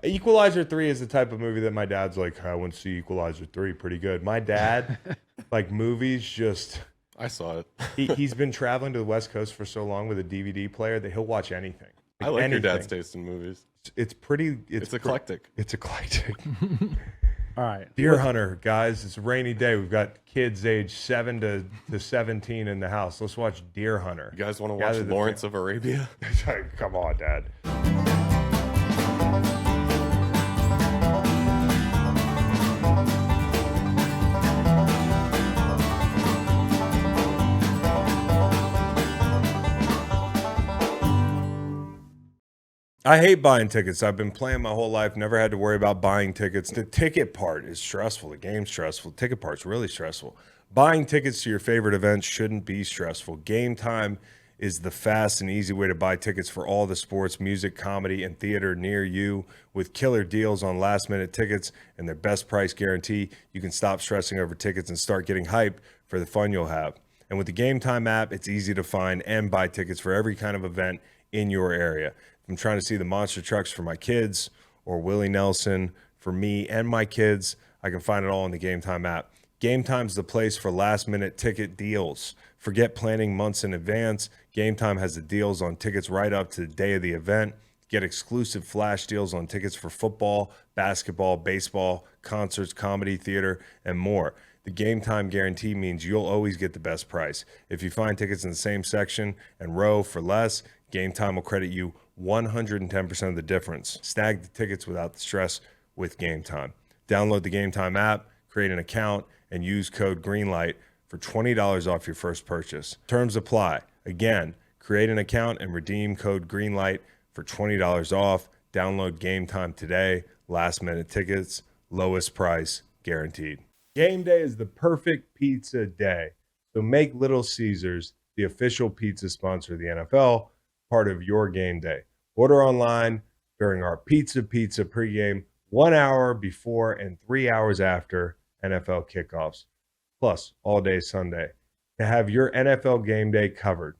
Equalizer 3 is the type of movie that my dad's like, I went to see Equalizer 3, pretty good. My dad, like movies, just... I saw it. He's been traveling to the West Coast for so long with a DVD player that he'll watch anything. I like anything. your dad's taste in movies. It's pretty... It's eclectic. It's eclectic. All right. Deer hunter, guys. It's a rainy day. We've got kids age 7 to 17 in the house. Let's watch Deer Hunter. You guys want to watch Lawrence of Arabia? Come on, Dad. I hate buying tickets. I've been playing my whole life, never had to worry about buying tickets. The ticket part is stressful. The game's stressful. The ticket part's really stressful. Buying tickets to your favorite events shouldn't be stressful. Game Time is the fast and easy way to buy tickets for all the sports, music, comedy, and theater near you. With killer deals on last-minute tickets and their best price guarantee, you can stop stressing over tickets and start getting hyped for the fun you'll have. And with the Game Time app, it's easy to find and buy tickets for every kind of event in your area. If I'm trying to see the monster trucks for my kids or Willie Nelson for me and my kids, I can find it all in the Game Time app. Game Time's the place for last-minute ticket deals. Forget planning months in advance. Game Time has the deals on tickets right up to the day of the event. Get exclusive flash deals on tickets for football, basketball, baseball, concerts, comedy, theater, and more. The Game Time guarantee means you'll always get the best price. If you find tickets in the same section and row for less, Game Time will credit you 110% of the difference. Snag the tickets without the stress with Game Time. Download the Game Time app, create an account, and use code GREENLIGHT for $20 off your first purchase. Terms apply. Again, create an account and redeem code GREENLIGHT for $20 off. Download Game Time today. Last minute tickets, lowest price guaranteed. Game day is the perfect pizza day. So make Little Caesars the official pizza sponsor of the NFL, part of your game day. Order online during our Pizza pregame 1 hour before and 3 hours after NFL kickoffs, plus all day Sunday. To have your NFL game day covered,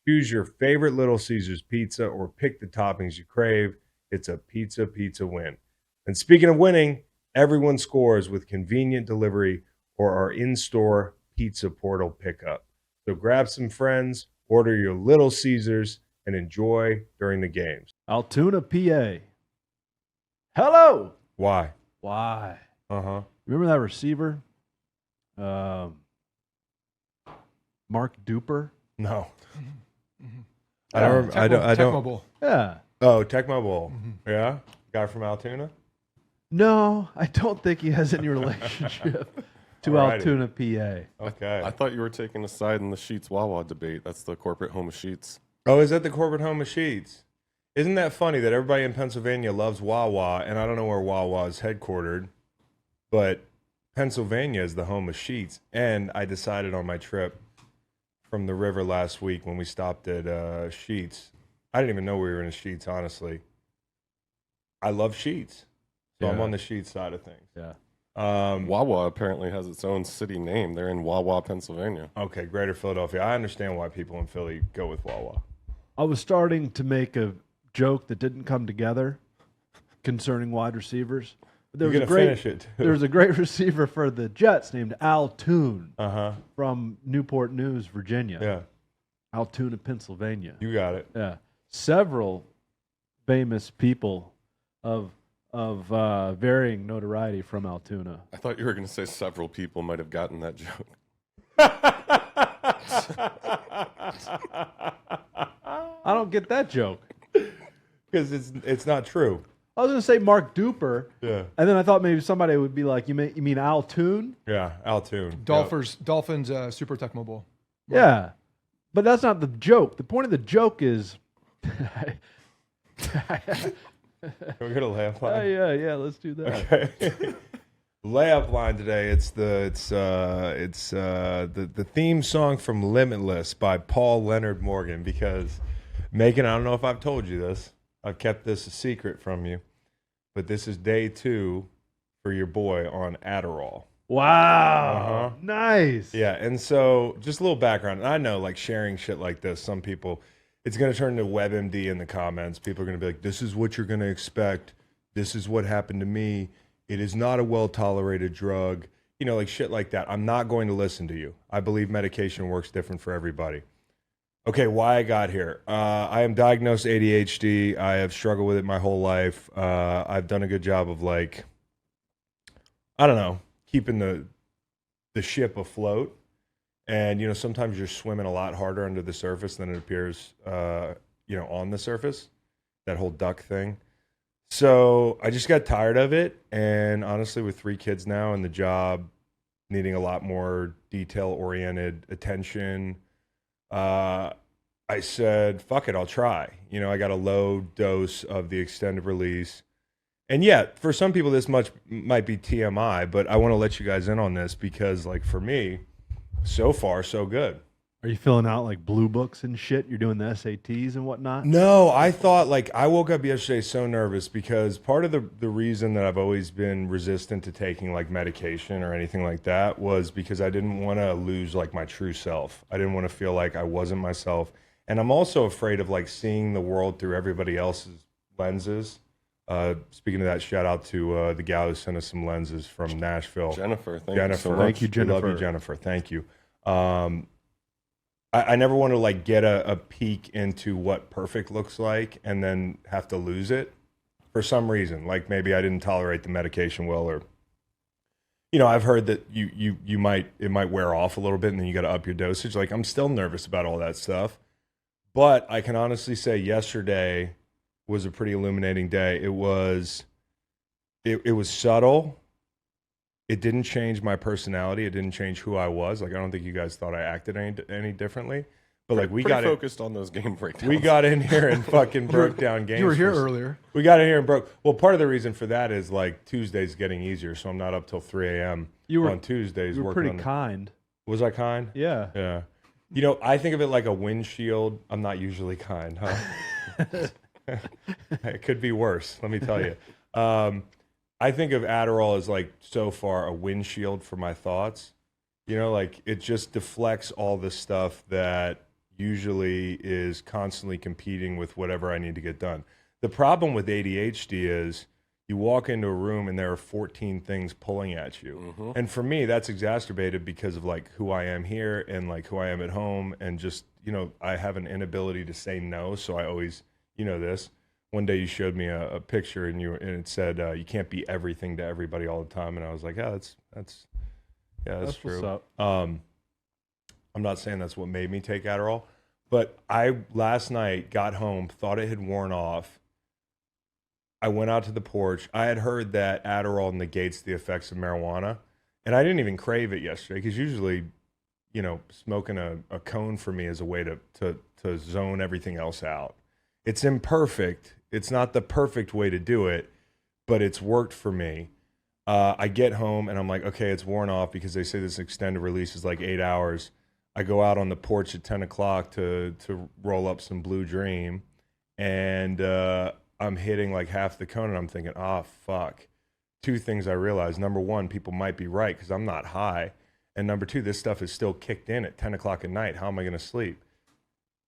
choose your favorite Little Caesars pizza or pick the toppings you crave. It's a pizza win. And speaking of winning, everyone scores with convenient delivery or our in-store pizza portal pickup. So grab some friends, order your Little Caesars, and enjoy during the games. Altoona, PA. Hello. Why? Why? Uh-huh. Remember that receiver? Mark Duper? No. Yeah, I don't. Tecmo. Yeah. Oh, Tecmo Bowl. Yeah? Guy from Altoona? No, I don't think he has any relationship to Alrighty. Altoona, PA. Okay. I thought you were taking a side in the Sheets Wawa debate. That's the corporate home of Sheets. Oh, is that the corporate home of Sheets? Isn't that funny that everybody in Pennsylvania loves Wawa, and I don't know where Wawa is headquartered, but Pennsylvania is the home of Sheets. And I decided on my trip from the river last week when we stopped at Sheets. I didn't even know we were in Sheets, honestly. I love Sheets, so I'm Yeah. on the Sheets side of things. Yeah. Wawa apparently has its own city name. They're in Wawa, Pennsylvania. Okay, Greater Philadelphia. I understand why people in Philly go with Wawa. I was starting to make a joke that didn't come together concerning wide receivers. But You're going to finish it, too. There was a great receiver for the Jets named Al Toon Uh-huh. from Newport News, Virginia. Yeah, Altoona, Pennsylvania. you got it. Yeah. Several famous people of varying notoriety from Altoona. I thought you were going to say several people might have gotten that joke. I don't get that joke. Because it's not true. I was going to say Mark Duper, Yeah. and then I thought maybe somebody would be like, you mean Al Toon? Yeah, Altoon. Dolphins Super Tecmo Bowl. Yeah. But that's not the joke. The point of the joke is... Can we get a layup line? yeah, let's do that. Okay. Layup line today. It's the theme song from Limitless by Paul Leonard Morgan. Because Macon, I don't know if I've told you this. I've kept this a secret from you, but this is day 2 for your boy on Adderall. Wow. Nice. Yeah, and so just a little background. And I know, like, sharing shit like this, some people, it's going to turn into WebMD in the comments. People are going to be like, this is what you're going to expect. This is what happened to me. It is not a well-tolerated drug. Like shit like that. I'm not going to listen to you. I believe medication works different for everybody. Okay, why I got here. I am diagnosed ADHD. I have struggled with it my whole life. I've done a good job of keeping the ship afloat. And, sometimes you're swimming a lot harder under the surface than it appears, on the surface, that whole duck thing. So I just got tired of it. And honestly, with 3 kids now and the job needing a lot more detail-oriented attention, I said, fuck it, I'll try. I got a low dose of the extended release. And yet, for some people, this might be TMI, but I want to let you guys in on this because, for me, so far, so good. Are you filling out like blue books and shit? You're doing the SATs and whatnot? No, I thought I woke up yesterday so nervous because part of the reason that I've always been resistant to taking medication or anything like that was because I didn't want to lose my true self. I didn't want to feel like I wasn't myself. And I'm also afraid of seeing the world through everybody else's lenses. Speaking of that, shout out to the gal who sent us some lenses from Nashville. Jennifer, thank you so much. Thank you, Jennifer. We love you, Jennifer. Thank you. I never want to get a peek into what perfect looks like and then have to lose it for some reason. Maybe I didn't tolerate the medication well, or I've heard that it might wear off a little bit and then you got to up your dosage. I'm still nervous about all that stuff, but I can honestly say yesterday was a pretty illuminating day. It was subtle. It didn't change my personality. It didn't change who I was. I don't think you guys thought I acted any differently. But we got focused on those game breakdowns. We got in here and fucking broke down games. You were here earlier. We got in here and broke. Well, part of the reason for that is Tuesday's getting easier, so I'm not up till 3 a.m. on Tuesdays. You were pretty kind. Was I kind? Yeah. Yeah. I think of it like a windshield. I'm not usually kind, huh? It could be worse. Let me tell you. I think of Adderall as so far a windshield for my thoughts. It just deflects all the stuff that usually is constantly competing with whatever I need to get done. The problem with ADHD is you walk into a room and there are 14 things pulling at you. Mm-hmm. And for me, that's exacerbated because of who I am here and who I am at home. And just, I have an inability to say no. So I always, this. One day you showed me a picture and it said you can't be everything to everybody all the time, and I was like, yeah, that's true. What's up. I'm not saying that's what made me take Adderall, but I last night got home, thought it had worn off. I went out to the porch. I had heard that Adderall negates the effects of marijuana, and I didn't even crave it yesterday because usually, smoking a cone for me is a way to zone everything else out. It's imperfect. It's not the perfect way to do it, but it's worked for me. I get home and I'm like, okay, it's worn off because they say this extended release is 8 hours. I go out on the porch at 10 o'clock to roll up some Blue Dream, and I'm hitting half the cone, and I'm thinking, fuck. 2 things I realized. Number 1, people might be right because I'm not high. And number 2, this stuff is still kicked in at 10 o'clock at night. How am I going to sleep?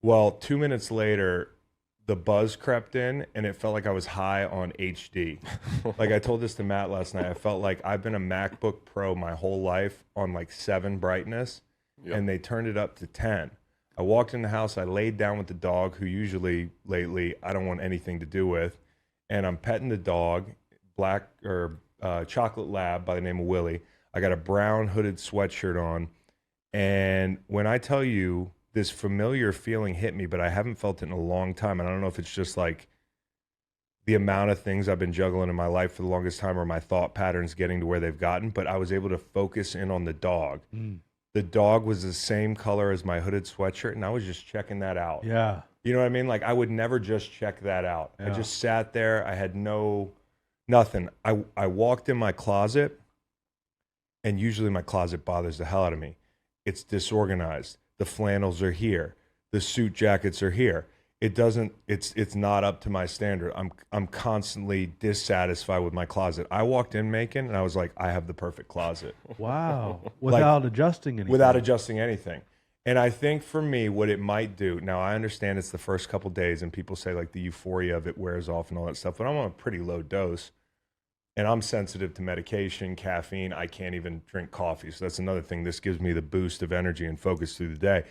Well, 2 minutes later, the buzz crept in, and it felt like I was high on HD. I told this to Matt last night. I felt like I've been a MacBook Pro my whole life on 7 brightness, and they turned it up to 10. I walked in the house. I laid down with the dog, who usually lately I don't want anything to do with, and I'm petting the dog, chocolate lab by the name of Willie. I got a brown hooded sweatshirt on, and when I tell you, this familiar feeling hit me, but I haven't felt it in a long time. And I don't know if it's just the amount of things I've been juggling in my life for the longest time, or my thought patterns getting to where they've gotten, but I was able to focus in on the dog. The dog was the same color as my hooded sweatshirt, and I was just checking that out. Yeah. You know what I mean? I would never just check that out. Yeah. I just sat there. I had nothing. I walked in my closet, and usually my closet bothers the hell out of me. It's disorganized. The flannels are here. The suit jackets are here. It's not up to my standard. I'm constantly dissatisfied with my closet. I walked in, Macon, and I was like, I have the perfect closet. Wow. Without adjusting anything. Without adjusting anything. And I think for me, what it might do, now I understand it's the first couple days and people say the euphoria of it wears off and all that stuff, but I'm on a pretty low dose. And I'm sensitive to medication, caffeine. I can't even drink coffee. So that's another thing. This gives me the boost of energy and focus through the day.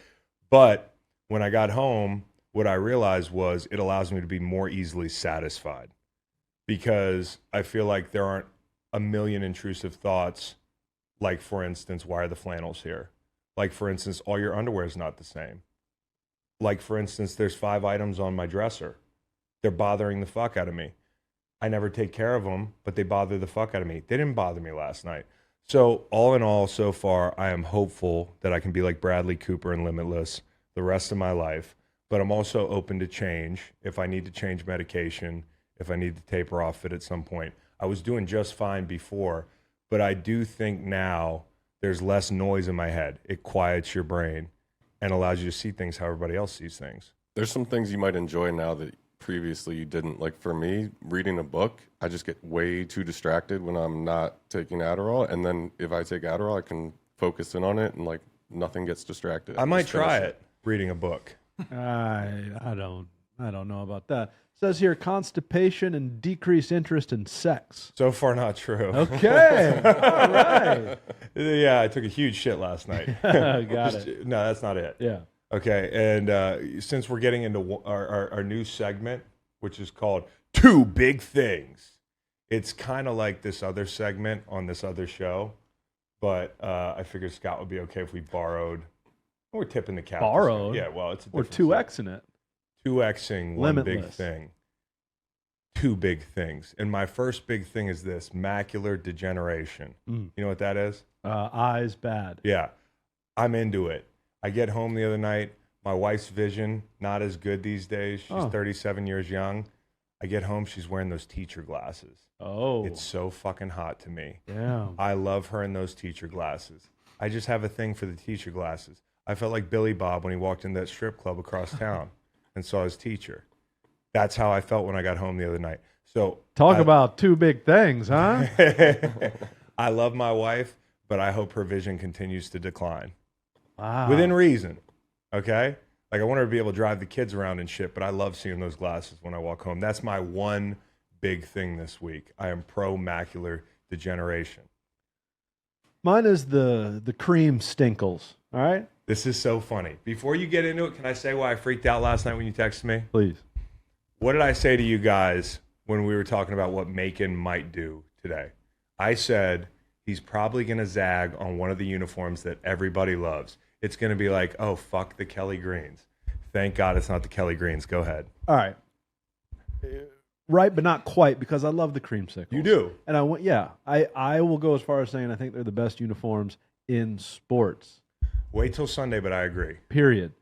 But when I got home, what I realized was it allows me to be more easily satisfied because I feel like there aren't a million intrusive thoughts. Like, for instance, why are the flannels here? Like, for instance, all your underwear is not the same. Like, for instance, there's 5 items on my dresser. They're bothering the fuck out of me. I never take care of them, but they bother the fuck out of me. They didn't bother me last night. So all in all, so far, I am hopeful that I can be like Bradley Cooper and Limitless the rest of my life. But I'm also open to change if I need to change medication, if I need to taper off it at some point. I was doing just fine before, but I do think now there's less noise in my head. It quiets your brain and allows you to see things how everybody else sees things. There's some things you might enjoy now that previously you didn't. Like for me, reading a book, I just get way too distracted when I'm not taking Adderall. And then if I take Adderall, I can focus in on it and like nothing gets distracted. I might try it, reading a book. I don't know about that. It says here constipation and decreased interest in sex. So far, not true. Okay. All right. Yeah, I took a huge shit last night. Got it. No, that's not it. Yeah. Okay, and since we're getting into our new segment, which is called Two Big Things, it's kind of like this other segment on this other show, but I figured Scott would be okay if we borrowed. We're tipping the cap. Borrowed? Yeah, well, it's a Or different 2Xing it. 2Xing one big Limitless. thing. 2 big things. And my first big thing is this, macular degeneration. You know what that is? Eyes bad. Yeah, I'm into it. I get home the other night. My wife's vision, not as good these days. She's 37 years young. I get home. She's wearing those teacher glasses. Oh. It's so fucking hot to me. Yeah. I love her in those teacher glasses. I just have a thing for the teacher glasses. I felt like Billy Bob when he walked in that strip club across town and saw his teacher. That's how I felt when I got home the other night. So Talk about 2 big things, huh? I love my wife, but I hope her vision continues to decline. Wow. Within reason, okay? Like, I want her to be able to drive the kids around and shit, but I love seeing those glasses when I walk home. That's my one big thing this week. I am pro macular degeneration. Mine is the Creamsicles. All right? This is so funny. Before you get into it, can I say why I freaked out last night when you texted me? Please. What did I say to you guys when we were talking about what Macon might do today? I said he's probably going to zag on one of the uniforms that everybody loves. It's going to be like, oh, fuck the Kelly Greens. Thank God it's not the Kelly Greens. Go ahead. All right. Right, but not quite, because I love the Creamsicles. You do? And I will go as far as saying I think they're the best uniforms in sports. Wait till Sunday, but I agree. Period.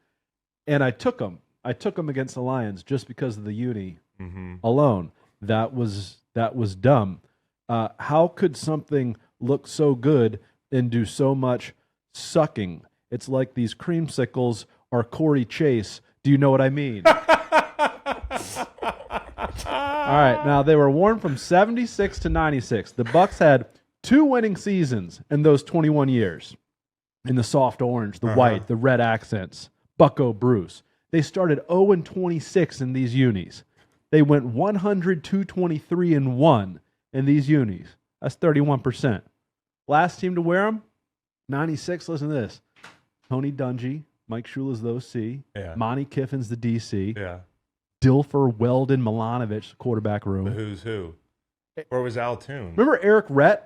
And I took them. I took them against the Lions just because of the uni alone. That was dumb. How could something look so good and do so much sucking? It's like these Creamsicles are Corey Chase. Do you know what I mean? All right. Now, they were worn from 76 to 96. The Bucs had 2 winning seasons in those 21 years. In the soft orange, the white, the red accents. Bucko Bruce. They started 0-26 in these unis. They went 100-23-1 in these unis. That's 31%. Last team to wear them, 96. Listen to this. Tony Dungy, Mike Shula's the OC. Yeah. Monty Kiffin's the DC. Yeah. Dilfer, Weldon, Milanovic, the quarterback room. The who's who. Where was Al Toon? Remember Eric Rett?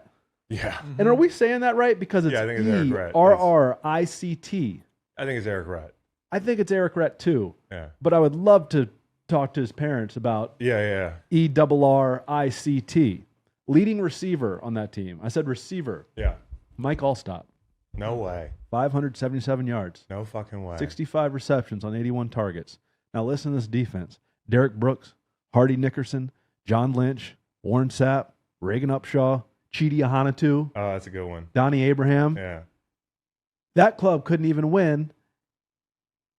Yeah. And are we saying that right? Because it's Yeah, I think it's Eric Rett. E-R-R-I-C-T. I think it's Eric Rett. I think it's Eric Rett too. Yeah. But I would love to talk to his parents about Yeah. E-R-R-I-C-T. Leading receiver on that team. I said receiver. Yeah. Mike Allstott. No way. 577 yards. No fucking way. 65 receptions on 81 targets. Now listen to this defense. Derek Brooks, Hardy Nickerson, John Lynch, Warren Sapp, Reagan Upshaw, Chidi Ahanatu, Oh, that's a good one. Donnie Abraham. Yeah. That club couldn't even win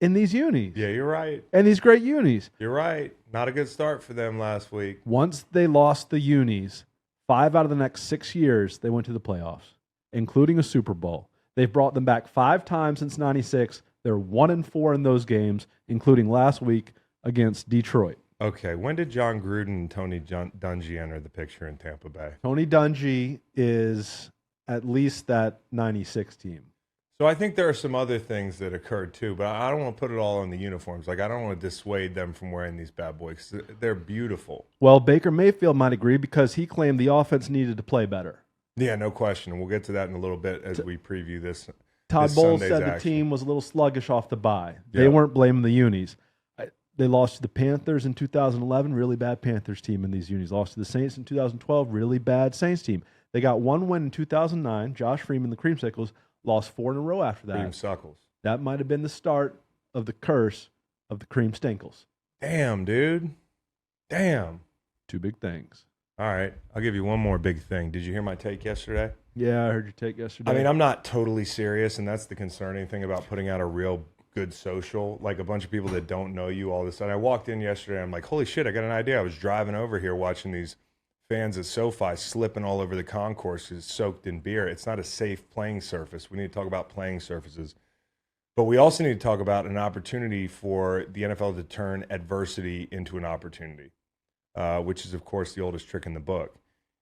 in these unis. Yeah, you're right. And these great unis. You're right. Not a good start for them last week. Once they lost the unis, 5 out of the next 6 years, they went to the playoffs, including a Super Bowl. They've brought them back 5 times since 96. They're 1-4 in those games, including last week against Detroit. Okay, when did John Gruden and Tony Dungy enter the picture in Tampa Bay? Tony Dungy is at least that 96 team. So I think there are some other things that occurred too, but I don't want to put it all on the uniforms. Like, I don't want to dissuade them from wearing these bad boys. They're beautiful. Well, Baker Mayfield might agree because he claimed the offense needed to play better. Yeah, no question. We'll get to that in a little bit as we preview this. Todd Bowles Sunday's said the action. team was a little sluggish off the bye. They Yeah. weren't blaming the unis. They lost to the Panthers in 2011, really bad Panthers team in these unis. Lost to the Saints in 2012, really bad Saints team. They got one win in 2009. Josh Freeman, the Creamsicles, lost 4 in a row after that. Creamsicles. That might have been the start of the curse of the Creamstinkles. Damn, dude. Damn. 2 big things. All right, I'll give you one more big thing. Did you hear my take yesterday? Yeah, I heard your take yesterday. I mean, I'm not totally serious, and that's the concerning thing about putting out a real good social. Like, a bunch of people that don't know you all of a sudden. I walked in yesterday, I'm like, holy shit, I got an idea. I was driving over here watching these fans at SoFi slipping all over the concourse because it's soaked in beer. It's not a safe playing surface. We need to talk about playing surfaces. But we also need to talk about an opportunity for the NFL to turn adversity into an opportunity, which is, of course, the oldest trick in the book.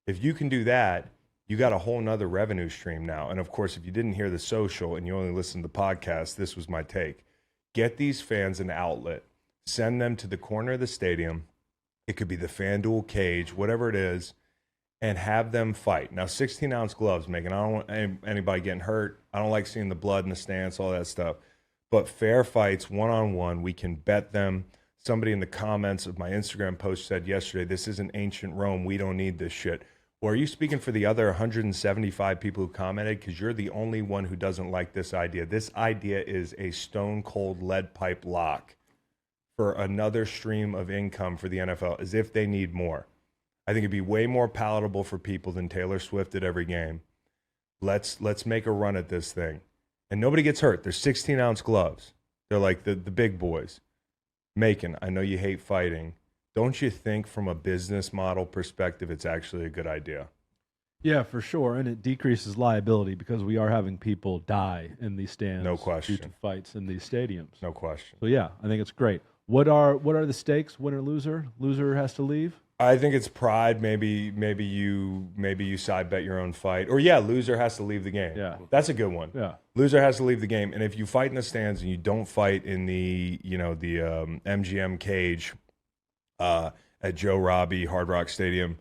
If you can do that, you got a whole nother revenue stream now. And, of course, if you didn't hear the social and you only listened to the podcast, this was my take. Get these fans an outlet. Send them to the corner of the stadium. It could be the FanDuel cage, whatever it is, and have them fight. Now, 16-ounce gloves, Megan. I don't want anybody getting hurt. I don't like seeing the blood in the stands, all that stuff. But fair fights, one-on-one, we can bet them. Somebody in the comments of my Instagram post said yesterday, this isn't ancient Rome. We don't need this shit. Well, are you speaking for the other 175 people who commented? Because you're the only one who doesn't like this idea. This idea is a stone-cold lead pipe lock for another stream of income for the NFL, as if they need more. I think it'd be way more palatable for people than Taylor Swift at every game. Let's make a run at this thing. And nobody gets hurt. They're 16-ounce gloves. They're like the big boys. Macon, I know you hate fighting. Don't you think from a business model perspective it's actually a good idea? Yeah, for sure. And it decreases liability because we are having people die in these stands. No question. Due to fights in these stadiums. No question. So, yeah, I think it's great. What are the stakes? Winner, loser? Loser has to leave? I think it's pride. Maybe you side bet your own fight. Or, loser has to leave the game. Yeah. That's a good one. Yeah. Loser has to leave the game. And if you fight in the stands and you don't fight in the MGM cage at Joe Robbie Hard Rock Stadium,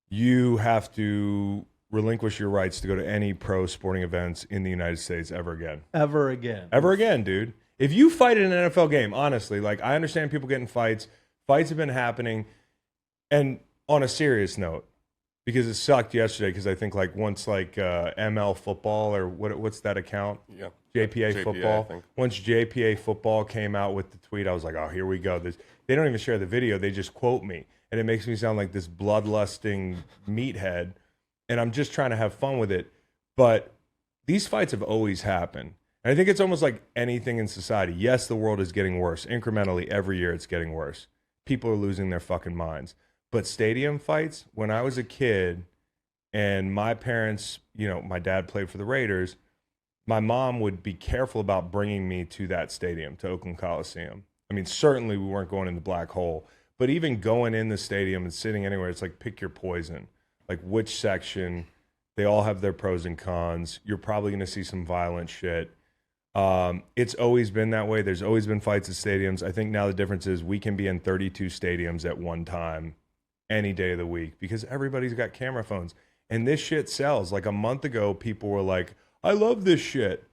you have to relinquish your rights to go to any pro sporting events in the United States ever again. Ever again. Ever again, dude. If you fight in an NFL game, honestly, like, I understand people getting fights. Fights have been happening. And on a serious note, because it sucked yesterday, because I think like once like ML football or what's that account? Yeah. JPA I football. think. Once JPA football came out with the tweet, I was like, oh, here we go. They don't even share the video. They just quote me. And it makes me sound like this bloodlusting meathead. And I'm just trying to have fun with it. But these fights have always happened. And I think it's almost like anything in society. Yes, the world is getting worse. Incrementally, every year it's getting worse. People are losing their fucking minds. But stadium fights, when I was a kid and my parents, my dad played for the Raiders, my mom would be careful about bringing me to that stadium, to Oakland Coliseum. I mean, certainly we weren't going in the black hole, but even going in the stadium and sitting anywhere, it's like pick your poison. Like which section, they all have their pros and cons. You're probably going to see some violent shit. It's always been that way. There's always been fights at stadiums. I think now the difference is we can be in 32 stadiums at one time any day of the week because everybody's got camera phones. And this shit sells. Like a month ago, people were like, I love this shit.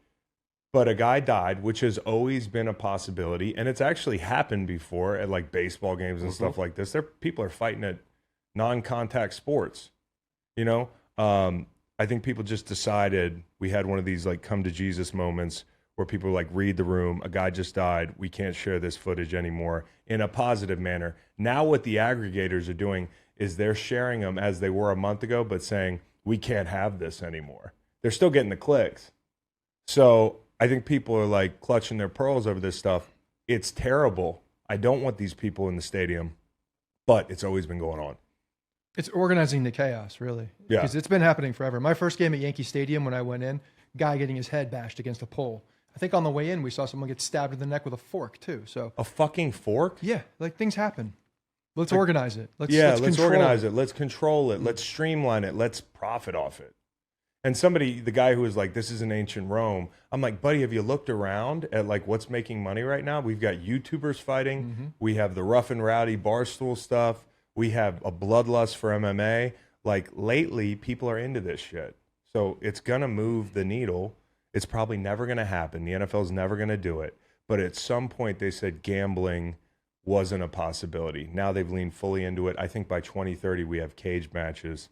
But a guy died, which has always been a possibility. And it's actually happened before at like baseball games and stuff like this. People are fighting at non-contact sports. I think people just decided we had one of these like come to Jesus moments where people like read the room, a guy just died, we can't share this footage anymore in a positive manner. Now what the aggregators are doing is they're sharing them as they were a month ago, but saying we can't have this anymore. They're still getting the clicks. So I think people are like clutching their pearls over this stuff. It's terrible. I don't want these people in the stadium, but it's always been going on. It's organizing the chaos, really. Yeah. Because it's been happening forever. My first game at Yankee Stadium when I went in, guy getting his head bashed against a pole. I think on the way in, we saw someone get stabbed in the neck with a fork, too. So A fucking fork? yeah, like things happen. Let's organize it. Let's let's organize it. Let's control it. Let's streamline it. Let's profit off it. And the guy who was like, this is an ancient Rome. I'm like, buddy, have you looked around at like what's making money right now? We've got YouTubers fighting. Mm-hmm. We have the rough and rowdy barstool stuff. We have a bloodlust for MMA. Like lately, people are into this shit. So it's going to move the needle. It's probably never going to happen. The NFL's never going to do it. But at some point, they said gambling wasn't a possibility. Now they've leaned fully into it. I think by 2030, we have cage matches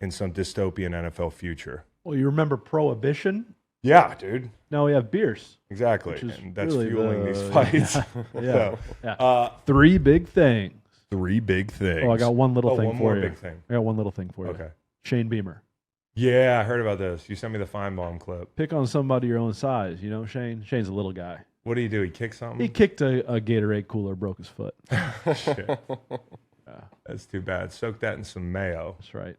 in some dystopian NFL future. Well, you remember Prohibition? Yeah, dude. Now we have beers. Exactly. Which is And that's really fueling these fights. Yeah. So, Three big things. three big things. Oh, I got one little thing one for more you. big thing. I got one little thing for you. Okay. Shane Beamer. Yeah, I heard about this. You sent me the Feinbaum clip. Pick on somebody your own size. You know, Shane? Shane's a little guy. What do you do? He kick something? He kicked a Gatorade cooler, broke his foot. Shit. That's too bad. Soak that in some mayo. That's right.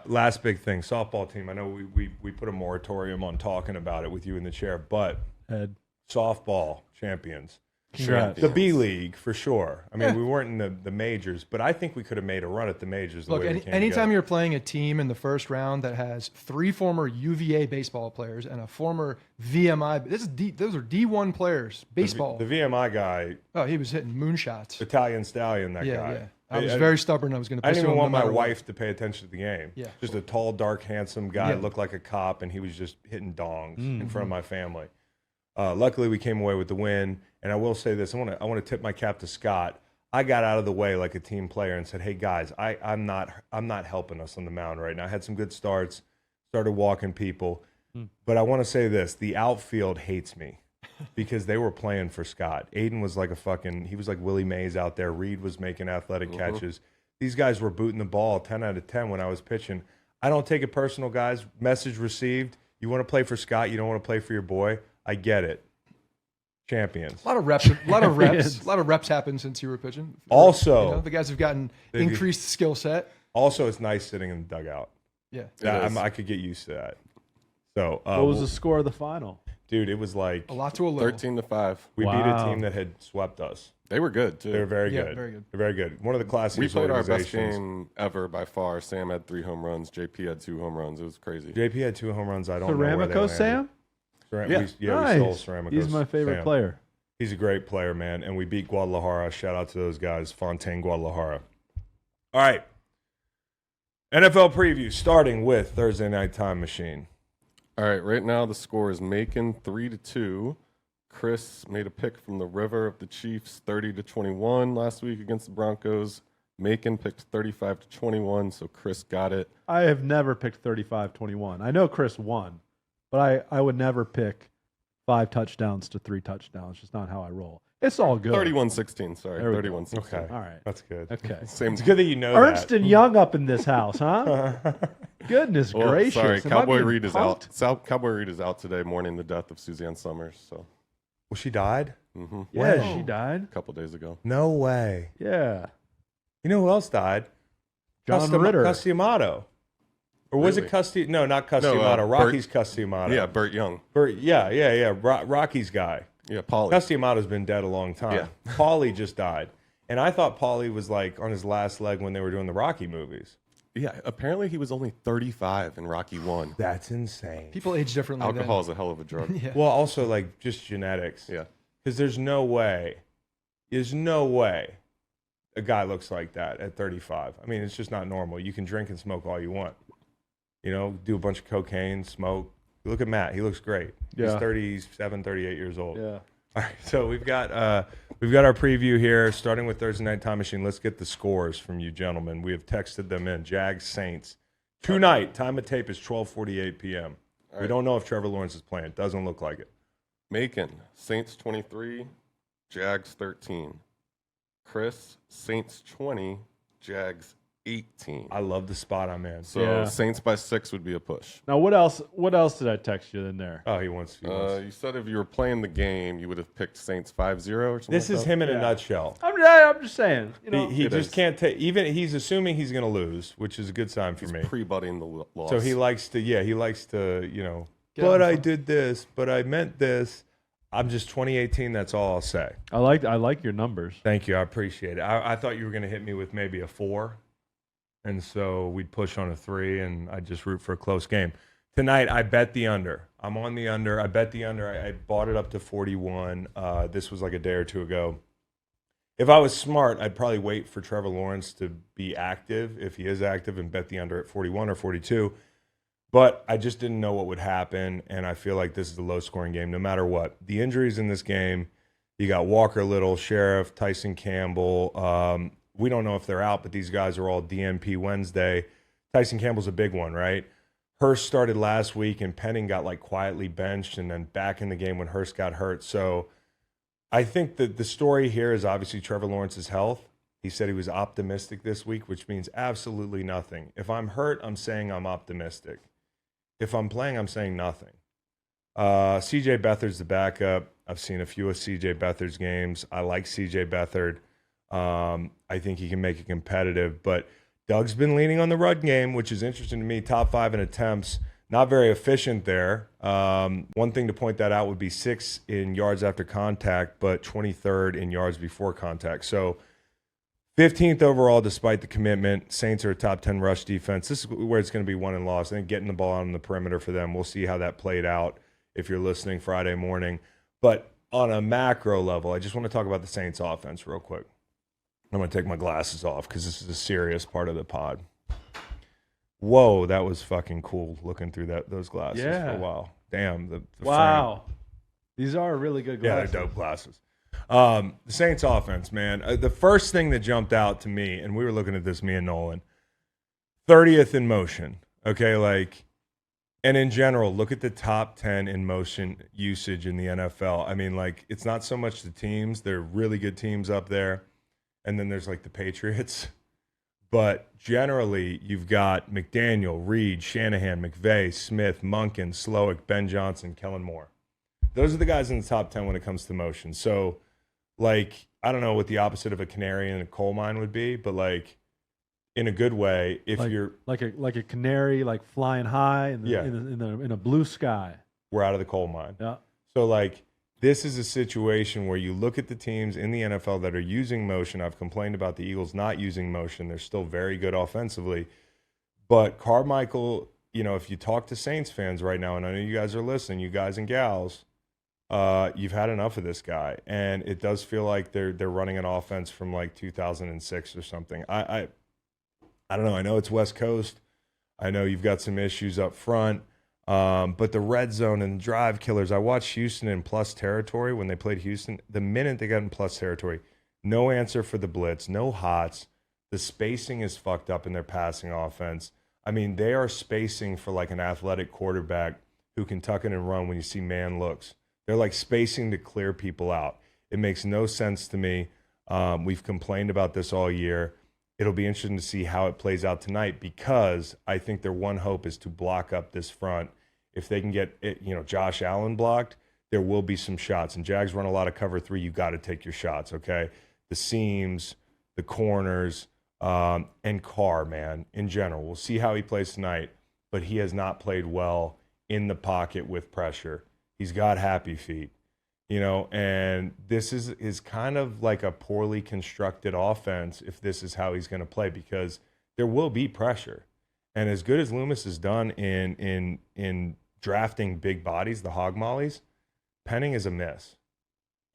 Last big thing, softball team. I know we put a moratorium on talking about it with you in the chair, but Ed. softball champions. Congrats. The B League, for sure. I mean, we weren't in the majors, but I think we could have made a run at the majors. Look, anytime you're playing a team in the first round that has 3 former UVA baseball players and a former VMI, those are D1 players, baseball. The VMI guy, Oh, he was hitting moonshots. Italian Stallion, that guy. Yeah. I was very stubborn. I was going to I push didn't him even no want my matter what. wife to pay attention to the game. Yeah. Just a tall, dark, handsome guy, Yeah. looked like a cop, and he was just hitting dongs in front of my family. Luckily, we came away with the win. And I will say this: I want to tip my cap to Scott. I got out of the way like a team player and said, "Hey guys, I'm not helping us on the mound right now. I had some good starts, started walking people, but I want to say this: the outfield hates me because they were playing for Scott. Aiden was like he was like Willie Mays out there. Reed was making athletic catches. These guys were booting the ball 10 out of 10 when I was pitching. I don't take it personal, guys. Message received. You want to play for Scott? You don't want to play for your boy? I get it. Champions. A lot of reps happen since you were pitching. Also, the guys have gotten increased skill set. Also, it's nice sitting in the dugout. Yeah. I could get used to that. So, What was the score of the final? dude? It was like A lot to a little. 13-5. we beat a Wow. team that had swept us. They were good too. They were very Yeah, good. very good. They're very good. One of the classiest We played our best organizations. game ever by far. Sam had 3 home runs. JP had 2 home runs. It was crazy. JP had 2 home runs. I don't know where they Ceramico landed. Sam? We stole Nice. Ceramico. He's my favorite Sam. player. He's a great player, man. And we beat Guadalajara. Shout out to those guys. Fontaine, Guadalajara. All right. NFL preview starting with Thursday Night Time Machine. All right, right now the score is Macon 3-2. Chris made a pick from the river of the Chiefs 30-21 last week against the Broncos. Macon picked 35-21, so Chris got it. I have never picked 35-21. I know Chris won, but I would never pick 5 touchdowns to 3 touchdowns. It's just not how I roll. It's all good. 31-16, sorry. There we go. 31-16. Okay. All right. That's good. Okay. Same. It's good that you know Ernst that. and Young up in this house, huh? Goodness Well, gracious. sorry, Am I Cowboy being Reed is punked? out. Cowboy Reed is out today, mourning the death of Suzanne Summers. So, Well, she died? Yeah, When? she died. a couple days ago. No way. Yeah. You know who else died? John Ritter. Customato. Or was Really? it Custi? No, not Customato. Rocky's Customato. Yeah, Burt Young. Yeah. Rocky's guy. Yeah, Paulie. Customato's been dead a long time. Yeah. Paulie just died. And I thought Paulie was like on his last leg when they were doing the Rocky movies. Yeah, apparently he was only 35 in Rocky 1. That's insane. People age differently. Alcohol is a hell of a drug. Yeah. Well, also like just genetics. Yeah. Because there's no way a guy looks like that at 35. I mean, it's just not normal. You can drink and smoke all you want. You know, do a bunch of cocaine, smoke. Look at Matt. He looks great. He's Yeah. 37, 38 years old. Yeah. All right, so we've got our preview here, starting with Thursday Night Time Machine. Let's get the scores from you gentlemen. We have texted them in. Jags, Saints. Tonight, time of tape is 12:48 p.m. We don't know if Trevor Lawrence is playing. Doesn't look like it. Macon, Saints 23, Jags 13. Chris, Saints 20, Jags 18. I love the spot I'm in. So Yeah. Saints by 6 would be a push. Now, what else did I text you in there? Oh, he wants. You said if you were playing the game, you would have picked Saints 5-0 or something. This like is that? him in a Yeah. nutshell. I'm just saying. You know, He It just is. can't take. Even he's assuming he's going to lose, which is a good sign for He's me. pre-butting the loss. So he likes to, you know. Get out But in I front. did this. But I meant this. I'm just 2018. That's all I'll say. I like your numbers. Thank you. I appreciate it. I thought you were going to hit me with maybe a 4. And so we'd push on a 3, and I'd just root for a close game. Tonight, I bet the under. I'm on the under. I bet the under. I bought it up to 41. This was like a day or two ago. If I was smart, I'd probably wait for Trevor Lawrence to be active, if he is active, and bet the under at 41 or 42. But I just didn't know what would happen, and I feel like this is a low-scoring game no matter what. The injuries in this game, you got Walker Little, Sheriff, Tyson Campbell. We don't know if they're out, but these guys are all DNP Wednesday. Tyson Campbell's a big one, right? Hurst started last week, and Penning got like quietly benched and then back in the game when Hurst got hurt. So I think that the story here is obviously Trevor Lawrence's health. He said he was optimistic this week, which means absolutely nothing. If I'm hurt, I'm saying I'm optimistic. If I'm playing, I'm saying nothing. C.J. Beathard's the backup. I've seen a few of C.J. Beathard's games. I like C.J. Beathard. I think he can make it competitive. But Doug's been leaning on the run game, which is interesting to me. Top 5 in attempts. Not very efficient there. One thing to point that out would be 6th in yards after contact, but 23rd in yards before contact. So 15th overall despite the commitment. Saints are a top 10 rush defense. This is where it's going to be won and lost. I think getting the ball on the perimeter for them, we'll see how that played out if you're listening Friday morning. But on a macro level, I just want to talk about the Saints offense real quick. I'm going to take my glasses off because this is a serious part of the pod. Whoa, that was fucking cool looking through those glasses for a while. Damn. The wow. Frame. These are really good glasses. Yeah, they're dope glasses. The Saints offense, man. The first thing that jumped out to me, and we were looking at this, me and Nolan, 30th in motion. Okay, and in general, look at the top 10 in motion usage in the NFL. I mean, it's not so much the teams. They're really good teams up there. And then there's the Patriots. But generally, you've got McDaniel, Reed, Shanahan, McVay, Smith, Munkin, Slowick, Ben Johnson, Kellen Moore. Those are the guys in the top 10 when it comes to motion. So, I don't know what the opposite of a canary in a coal mine would be, but in a good way, if you're like a canary, flying high in a blue sky. We're out of the coal mine. Yeah. So this is a situation where you look at the teams in the NFL that are using motion. I've complained about the Eagles not using motion. They're still very good offensively. But Carmichael, if you talk to Saints fans right now, and I know you guys are listening, you guys and gals, you've had enough of this guy. And it does feel like they're running an offense from 2006 or something. I don't know. I know it's West Coast. I know you've got some issues up front. But the red zone and drive killers, I watched Houston in plus territory when they played Houston. The minute they got in plus territory, no answer for the blitz, no hots. The spacing is fucked up in their passing offense. I mean, they are spacing for an athletic quarterback who can tuck it and run when you see man looks. They're spacing to clear people out. It makes no sense to me. We've complained about this all year. It'll be interesting to see how it plays out tonight because I think their one hope is to block up this front. If they can get Josh Allen blocked, there will be some shots. And Jags run a lot of cover 3. You got to take your shots, okay? The seams, the corners, and Carr, man, in general. We'll see how he plays tonight, but he has not played well in the pocket with pressure. He's got happy feet. And this is kind of like a poorly constructed offense if this is how he's going to play because there will be pressure. And as good as Loomis has done in drafting big bodies, the hog mollies, Penning is a miss.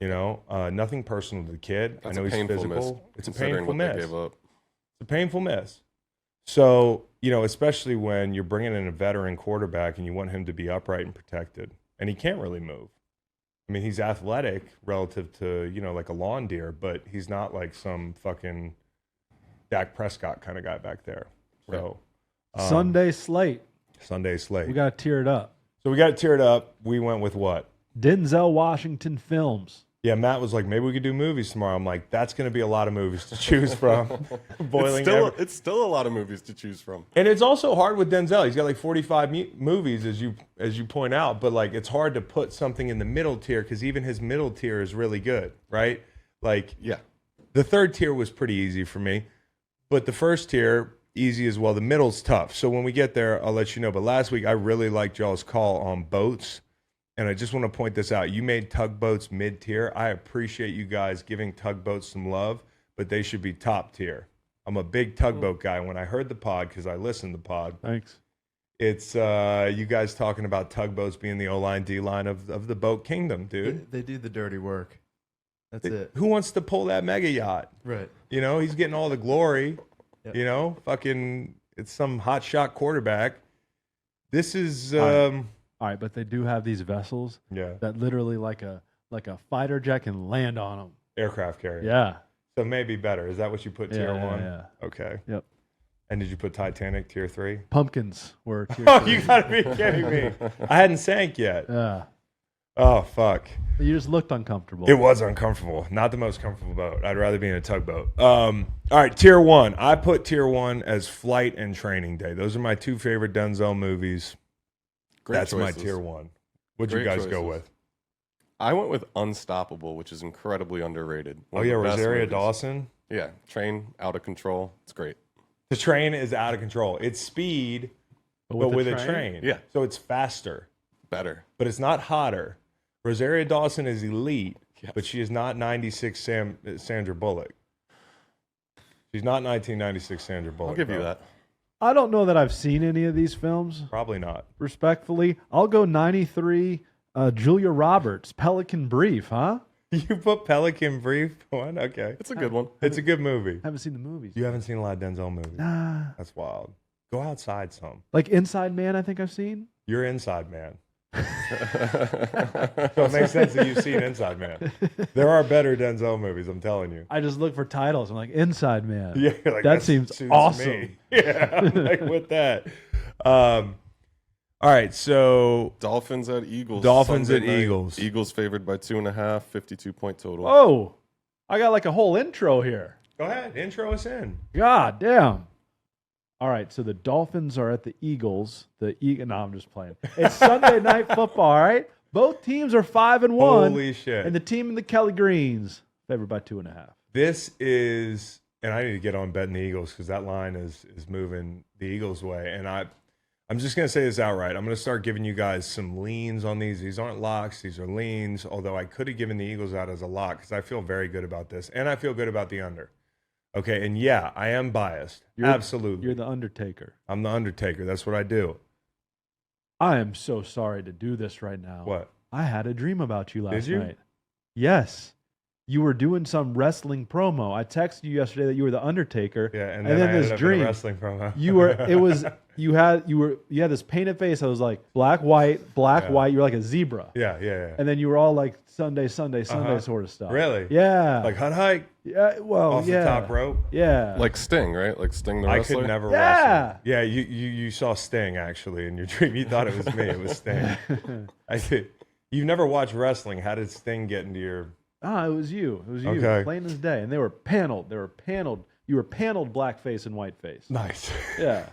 Nothing personal to the kid. That's I know he's physical. Miss, it's a painful miss. They gave up. It's a painful miss. So, especially when you're bringing in a veteran quarterback and you want him to be upright and protected, and he can't really move. I mean, he's athletic relative to, a lawn deer, but he's not some fucking Dak Prescott kind of guy back there. So Sunday slate. We got to tear it up. So we got it tiered up. We went with what? Denzel Washington films. Yeah, Matt was like, maybe we could do movies tomorrow. I'm like, that's going to be a lot of movies to choose from. It's still a lot of movies to choose from. And it's also hard with Denzel. He's got 45 movies, as you point out. But it's hard to put something in the middle tier because even his middle tier is really good, right? Yeah. The third tier was pretty easy for me. But the first tier, easy as well. The middle's tough. So when we get there, I'll let you know. But last week, I really liked y'all's call on boats. and I just want to point this out. You made tugboats mid-tier. I appreciate you guys giving tugboats some love, but they should be top tier. I'm a big tugboat guy. When I heard the pod, because I listened to the pod, Thanks. it's you guys talking about tugboats being the O-line, D-line of the boat kingdom, dude. They do the dirty work. That's it. Who wants to pull that mega yacht? Right. You know, he's getting all the glory. Yep. You know, fucking, it's some hot shot quarterback. This is All right, but they do have these vessels yeah, that literally like a fighter jet can land on them. aircraft carrier. Yeah. So maybe better. Is that what you put tier Yeah, one? yeah. Okay. Yep. And did you put Titanic tier 3? Pumpkins were tier Oh, 3. you gotta be kidding me! I hadn't sank yet. Yeah. Oh fuck! You just looked uncomfortable. It was uncomfortable. Not the most comfortable boat. I'd rather be in a tugboat. All right, tier 1. I put tier 1 as Flight and Training Day. Those are my 2 favorite Denzel movies. Great That's my choices. tier 1. What'd you Great guys go choices. with? I went with Unstoppable, which is incredibly underrated. Oh One of yeah, the best Rosario movies. Dawson. Yeah, train out of control. It's great. The train is out of control. It's speed, but with a train. Yeah. So it's faster, Better. but it's not hotter. Rosario Dawson is elite, Yes. but she is not 96 Sandra Bullock. She's not 1996 Sandra Bullock. I'll give you bro. that. I don't know that I've seen any of these films. Probably not. Respectfully, I'll go 93. Julia Roberts, Pelican Brief, huh? You put Pelican Brief one? Okay. It's a good one. It's a good movie. Haven't seen the movies. You haven't seen a lot of Denzel movies. Nah. That's wild. Go outside some. Like Inside Man, I think I've seen. You're Inside Man. So it makes sense that you've seen Inside Man. There are better Denzel movies, I'm telling you. I just look for titles. I'm like, Inside Man. Yeah, you're like, That seems suits awesome. me. Yeah, I'm like with that. All right, so Dolphins at Eagles. Dolphins Sunday at night. Eagles. Eagles favored by 2.5, 52-point total. Oh, I got like a whole intro here. go ahead, intro us in. God damn. All right, so the Dolphins are at the Eagles. No, I'm just playing. It's Sunday night football, all right? Both teams are 5-1. Holy shit. And the team in the Kelly Greens favored by 2.5. This is, and I need to get on betting the Eagles because that line is moving the Eagles' way. And I'm just going to say this outright. I'm going to start giving you guys some leans on these. These aren't locks. These are leans, although I could have given the Eagles out as a lock because I feel very good about this. And I feel good about the under. Okay, and yeah, I am biased. Absolutely. You're the Undertaker. I'm the Undertaker. That's what I do. I am so sorry to do this right now. What? I had a dream about you last Did you? night. Yes. You were doing some wrestling promo. I texted you yesterday that you were the Undertaker. Yeah, and then I ended up in a wrestling promo. you had this painted face. I was like black, white, white. You were like a zebra. Yeah. And then you were all like Sunday sort of stuff. Really? Yeah. Like hut hike yeah. Well, off yeah. the top rope. Yeah. Like Sting, right? Like Sting the I wrestler. could never Yeah. wrestle. Yeah, you saw Sting actually in your dream. You thought it was me. It was Sting. I said, you've never watched wrestling. How did Sting get into your? It was you. It was you. Okay. Plain as day. And they were paneled. You were paneled blackface and whiteface. Nice. Yeah.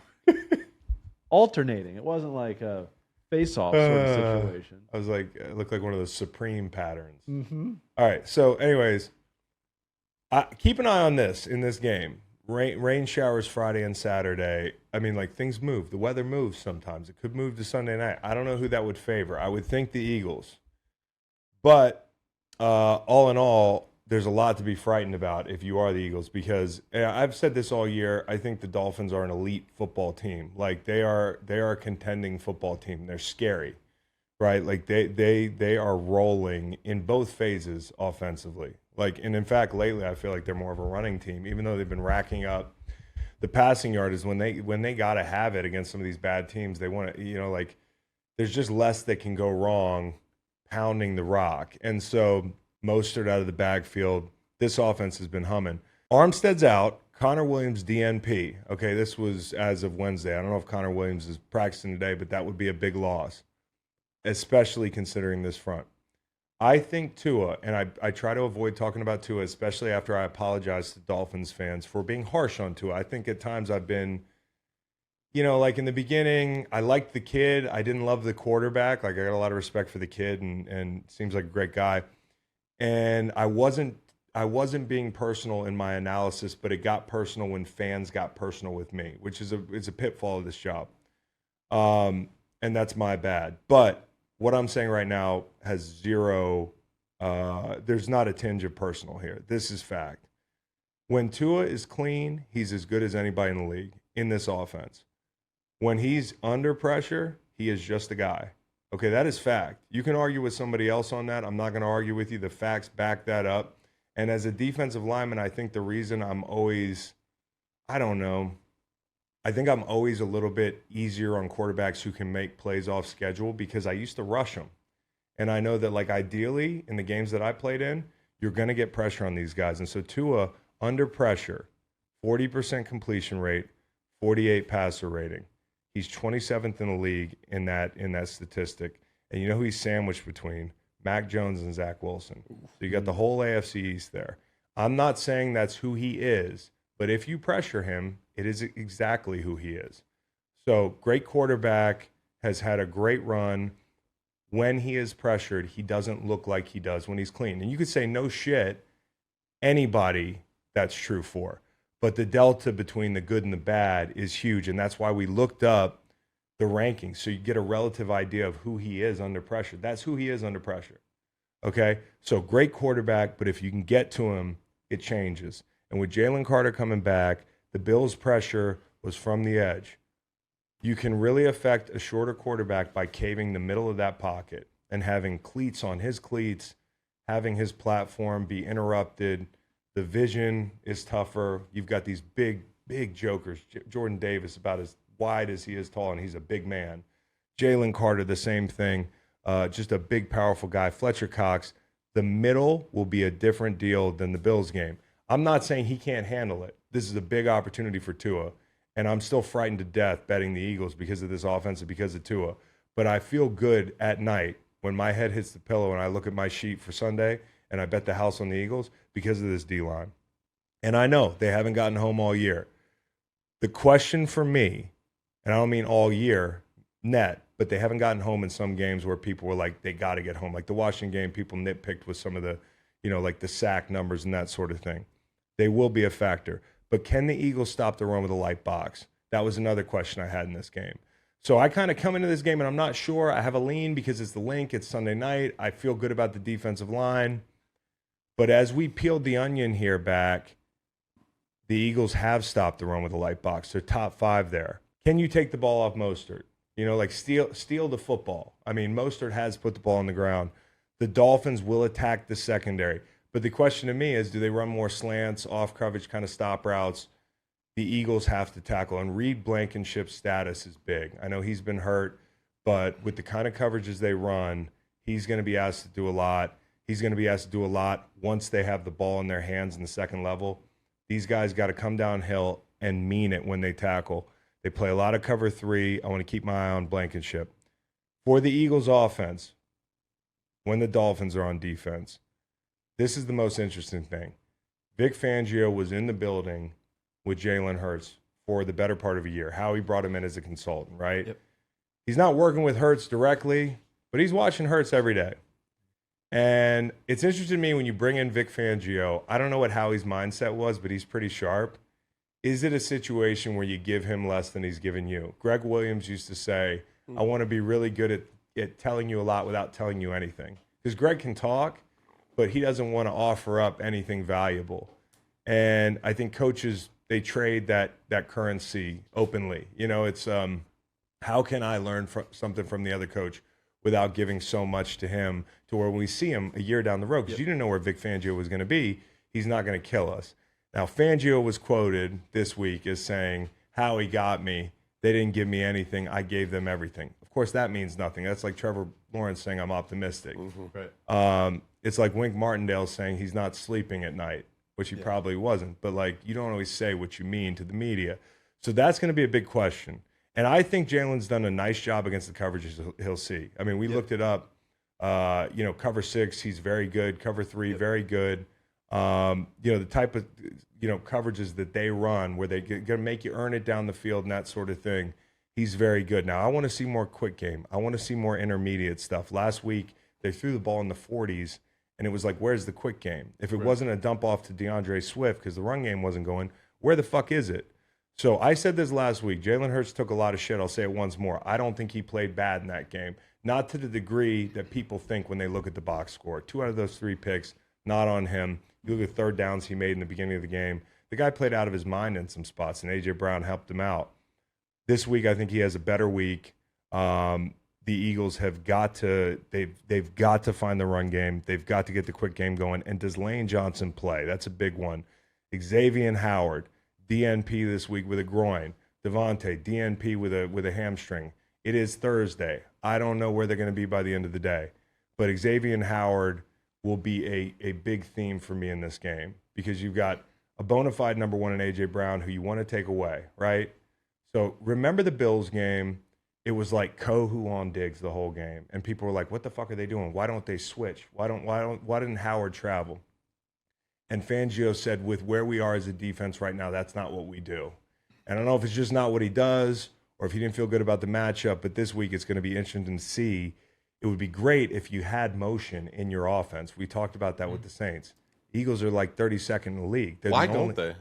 Alternating. It wasn't like a face-off sort of situation. I was like, it looked like one of those Supreme patterns. Mm-hmm. All right. So, anyways, keep an eye on this in this game. Rain showers Friday and Saturday. I mean, like things move. The weather moves sometimes. It could move to Sunday night. I don't know who that would favor. I would think the Eagles. But all in all, there's a lot to be frightened about if you are the Eagles because I've said this all year. I think the Dolphins are an elite football team. Like they are a contending football team. They're scary, right? Like they are rolling in both phases offensively. Like, and in fact, lately I feel like they're more of a running team, even though they've been racking up the passing yard. Is when they got to have it against some of these bad teams. They want to, like, there's just less that can go wrong pounding the rock. And so Mostert out of the backfield. This offense has been humming. Armstead's out. Connor Williams DNP. Okay, this was as of Wednesday. I don't know if Connor Williams is practicing today, but that would be a big loss, especially considering this front. I think Tua, and I try to avoid talking about Tua, especially after I apologize to Dolphins fans for being harsh on Tua. I think at times I've been, like in the beginning, I liked the kid. I didn't love the quarterback. Like I got a lot of respect for the kid and seems like a great guy. And I wasn't being personal in my analysis, but it got personal when fans got personal with me, which is a pitfall of this job. And that's my bad. But what I'm saying right now has zero. There's not a tinge of personal here. This is fact. When Tua is clean, he's as good as anybody in the league in this offense. When he's under pressure, he is just a guy. Okay, that is fact. You can argue with somebody else on that. I'm not going to argue with you. The facts back that up. And as a defensive lineman, I think the reason I'm always, I don't know, I think I'm always a little bit easier on quarterbacks who can make plays off schedule because I used to rush them. And I know that, like, ideally in the games that I played in, you're going to get pressure on these guys. And so Tua, under pressure, 40% completion rate, 48 passer rating. He's 27th in the league in that statistic. And you know who he's sandwiched between? Mac Jones and Zach Wilson. So you got the whole AFC East there. I'm not saying that's who he is, but if you pressure him, it is exactly who he is. So great quarterback, has had a great run. When he is pressured, he doesn't look like he does when he's clean. And you could say, no shit, anybody that's true for. But the delta between the good and the bad is huge, and that's why we looked up the rankings, so you get a relative idea of who he is under pressure. That's who he is under pressure, okay? So great quarterback, but if you can get to him, it changes. And with Jalen Carter coming back, the Bills' pressure was from the edge. You can really affect a shorter quarterback by caving the middle of that pocket and having cleats on his cleats, having his platform be interrupted. The vision is tougher. You've got these big jokers. Jordan Davis, about as wide as he is tall, and he's a big man. Jalen Carter, the same thing. Just a big, powerful guy. Fletcher Cox. The middle will be a different deal than the Bills game. I'm not saying he can't handle it. This is a big opportunity for Tua, and I'm still frightened to death betting the Eagles because of this offense and because of Tua. But I feel good at night when my head hits the pillow and I look at my sheet for Sunday and I bet the house on the Eagles because of this D-line. And I know they haven't gotten home all year. The question for me, and I don't mean all year net, but they haven't gotten home in some games where people were like, they got to get home. Like the Washington game, people nitpicked with some of the, like the sack numbers and that sort of thing. They will be a factor. But can the Eagles stop the run with a light box? That was another question I had in this game. So I kind of come into this game and I'm not sure. I have a lean because it's the link. It's Sunday night. I feel good about the defensive line. But as we peeled the onion here back, the Eagles have stopped the run with a light box. They're top 5 there. Can you take the ball off Mostert? Like steal the football. I mean, Mostert has put the ball on the ground. The Dolphins will attack the secondary. But the question to me is, do they run more slants, off coverage kind of stop routes? The Eagles have to tackle. And Reed Blankenship's status is big. I know he's been hurt, but with the kind of coverages they run, he's going to be asked to do a lot. He's going to be asked to do a lot once they have the ball in their hands in the second level. These guys got to come downhill and mean it when they tackle. They play a lot of cover 3. I want to keep my eye on Blankenship. For the Eagles offense, when the Dolphins are on defense, this is the most interesting thing. Vic Fangio was in the building with Jalen Hurts for the better part of a year. Howie brought him in as a consultant, right? Yep. He's not working with Hurts directly, but he's watching Hurts every day. And it's interesting to me when you bring in Vic Fangio, I don't know what Howie's mindset was, but he's pretty sharp. Is it a situation where you give him less than he's given you? Greg Williams used to say, I want to be really good at telling you a lot without telling you anything. Because Greg can talk, but he doesn't want to offer up anything valuable. And I think coaches, they trade that currency openly. It's how can I learn something from the other coach without giving so much to him to where when we see him a year down the road, because you didn't know where Vic Fangio was going to be, he's not going to kill us. Now, Fangio was quoted this week as saying, Howie got me. They didn't give me anything. I gave them everything. Of course, that means nothing. That's like Trevor Lawrence saying I'm optimistic. Mm-hmm. Right. It's like Wink Martindale saying he's not sleeping at night, which he probably wasn't. But, you don't always say what you mean to the media. So that's going to be a big question. And I think Jalen's done a nice job against the coverages he'll see. I mean, we looked it up. Cover 6, he's very good. Cover 3, very good. The type of, coverages that they run where they're going to make you earn it down the field and that sort of thing, he's very good. Now, I want to see more quick game. I want to see more intermediate stuff. Last week, they threw the ball in the 40s, and it was like, where's the quick game? If it wasn't a dump off to DeAndre Swift because the run game wasn't going, where the fuck is it? So I said this last week. Jalen Hurts took a lot of shit. I'll say it once more. I don't think he played bad in that game. Not to the degree that people think when they look at the box score. 2 out of those 3 picks, not on him. You look at third downs he made in the beginning of the game. The guy played out of his mind in some spots, and A.J. Brown helped him out. This week, I think he has a better week. The Eagles have got to they've got to find the run game. They've got to get the quick game going. And does Lane Johnson play? That's a big one. Xavier Howard, DNP this week with a groin. Devontae, DNP with a hamstring. It is Thursday. I don't know where they're going to be by the end of the day. But Xavier Howard will be a big theme for me in this game because you've got a bona fide number 1 in A.J. Brown who you want to take away, right? So remember the Bills game. It was like Kohu on Diggs the whole game. And people were like, what the fuck are they doing? Why don't they switch? Why didn't Howard travel? And Fangio said, with where we are as a defense right now, that's not what we do. And I don't know if it's just not what he does or if he didn't feel good about the matchup, but this week it's going to be interesting to see. It would be great if you had motion in your offense. We talked about that with the Saints. Eagles are like 32nd in the league. Why don't they?